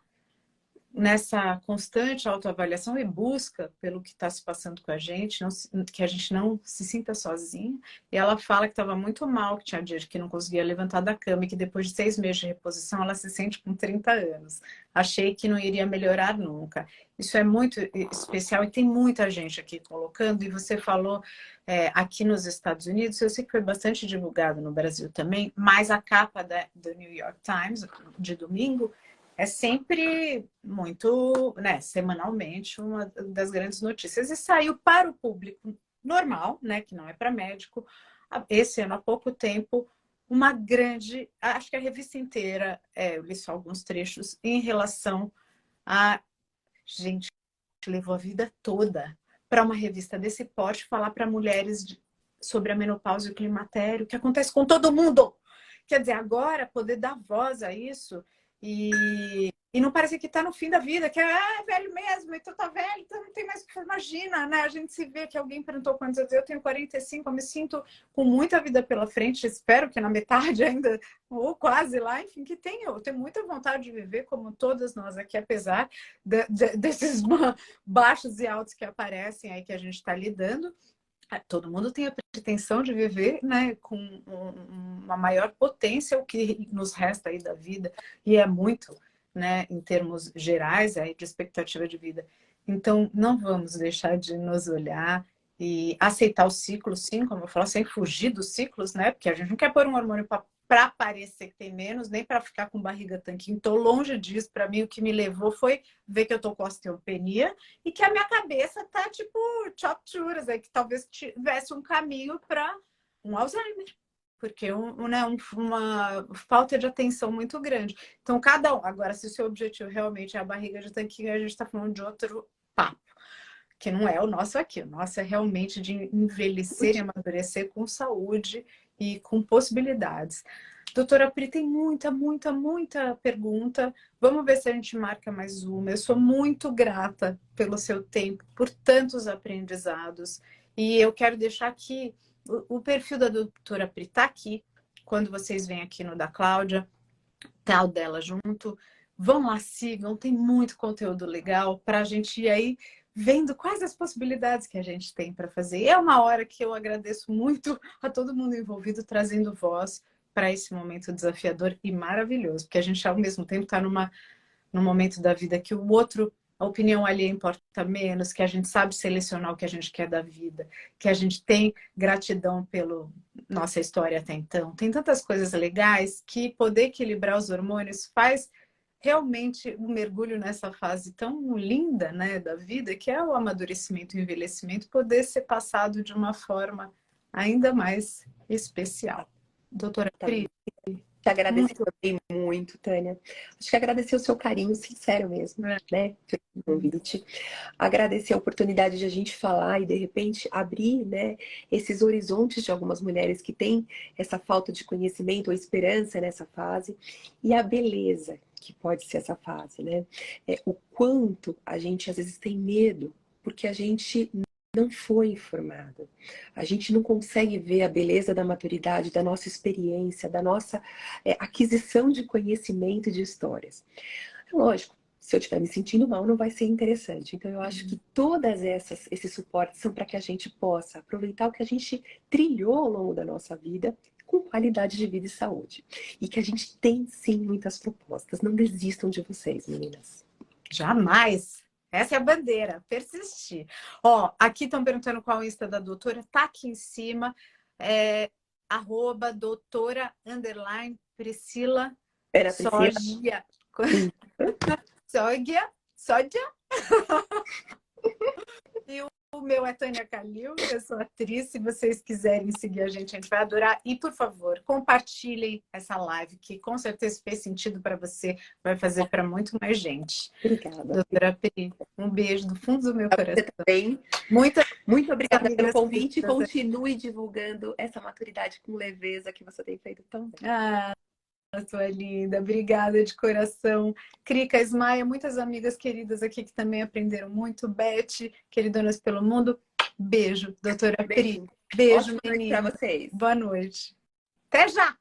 nessa constante autoavaliação e busca pelo que está se passando com a gente, que a gente não se sinta sozinha. E ela fala que estava muito mal, que tinha dia que não conseguia levantar da cama e que depois de 6 meses de reposição ela se sente com 30 anos. Achei que não iria melhorar nunca. Isso é muito especial e tem muita gente aqui colocando. E você falou aqui nos Estados Unidos, eu sei que foi bastante divulgado no Brasil também, mas a capa do New York Times de domingo é sempre muito, né, semanalmente, uma das grandes notícias. E saiu para o público normal, né, que não é para médico, esse ano, há pouco tempo, uma grande, acho que a revista inteira, eu li só alguns trechos, em relação a gente que levou a vida toda para uma revista desse porte falar para mulheres sobre a menopausa e o climatério, que acontece com todo mundo. Quer dizer, agora poder dar voz a isso e não parece que está no fim da vida, que é velho mesmo, então tá velho, então não tem mais o que fazer. Imagina, né? A gente se vê que alguém perguntou quantos anos eu tenho 45, eu me sinto com muita vida pela frente, espero que na metade ainda, ou quase lá, enfim, que tenho. Eu tenho muita vontade de viver como todas nós aqui, apesar desses baixos e altos que aparecem aí que a gente está lidando. Todo mundo tem a pretensão de viver, né, com uma maior potência, o que nos resta aí da vida, e é muito, né, em termos gerais aí de expectativa de vida. Então, não vamos deixar de nos olhar e aceitar o ciclo, sim, como eu falo, sem fugir dos ciclos, né, porque a gente não quer pôr um hormônio para parecer que tem menos, nem para ficar com barriga tanquinho. Estou longe disso. Para mim, o que me levou foi ver que eu estou com osteopenia e que a minha cabeça tá tipo chopturas, aí que talvez tivesse um caminho para um Alzheimer, porque né, uma falta de atenção muito grande. Então, cada um. Agora, se o seu objetivo realmente é a barriga de tanquinho, a gente está falando de outro papo, que não é o nosso aqui. O nosso é realmente de envelhecer e amadurecer com saúde e com possibilidades. Doutora Pri, tem muita, muita, muita pergunta. Vamos ver se a gente marca mais uma. Eu sou muito grata pelo seu tempo, por tantos aprendizados. E eu quero deixar aqui, o perfil da doutora Pri está aqui. Quando vocês vêm aqui no da Cláudia, tá o dela junto. Vão lá, sigam, tem muito conteúdo legal para a gente ir aí vendo quais as possibilidades que a gente tem para fazer. É uma hora que eu agradeço muito a todo mundo envolvido, trazendo voz para esse momento desafiador e maravilhoso, porque a gente ao mesmo tempo está num momento da vida que o outro, a opinião alheia importa menos, que a gente sabe selecionar o que a gente quer da vida, que a gente tem gratidão pela nossa história até então. Tem tantas coisas legais que poder equilibrar os hormônios faz realmente um mergulho nessa fase tão linda, né, da vida, que é o amadurecimento e o envelhecimento, poder ser passado de uma forma ainda mais especial. Doutora Pri, Te agradecer muito também muito, Tânia. Acho que agradecer o seu carinho sincero mesmo, né? Pelo convite. Agradecer a oportunidade de a gente falar e, de repente, abrir, né, esses horizontes de algumas mulheres que têm essa falta de conhecimento ou esperança nessa fase. E a beleza que pode ser essa fase, né? O quanto a gente, às vezes, tem medo, porque a gente não foi informada. A gente não consegue ver a beleza da maturidade, da nossa experiência, da nossa aquisição de conhecimento e de histórias. Lógico, se eu estiver me sentindo mal, não vai ser interessante. Então, eu acho que todas esses suportes são para que a gente possa aproveitar o que a gente trilhou ao longo da nossa vida com qualidade de vida e saúde. E que a gente tem, sim, muitas propostas. Não desistam de vocês, meninas. jamais. Essa é a bandeira, persistir. Ó, aqui estão perguntando qual é o Insta da doutora, tá aqui em cima, @doutora_Priscila Era a Priscila. Sogia. Sogia. E o meu é Tânia Calil, eu sou atriz. Se vocês quiserem seguir a gente vai adorar. E, por favor, compartilhem essa live, que com certeza fez sentido para você, vai fazer para muito mais gente. Obrigada. Doutora Pri, um beijo do fundo do meu coração. Você também. Muito obrigada pelo convite e continue divulgando essa maturidade com leveza que você tem feito tão bem. Sua linda, obrigada de coração. Crica, Ismaia, muitas amigas queridas aqui que também aprenderam muito. Beth, queridonas pelo mundo, Beijo, doutora Pri. Beijo. Beijo, Ótima noite menina. pra vocês. Boa noite. Até já!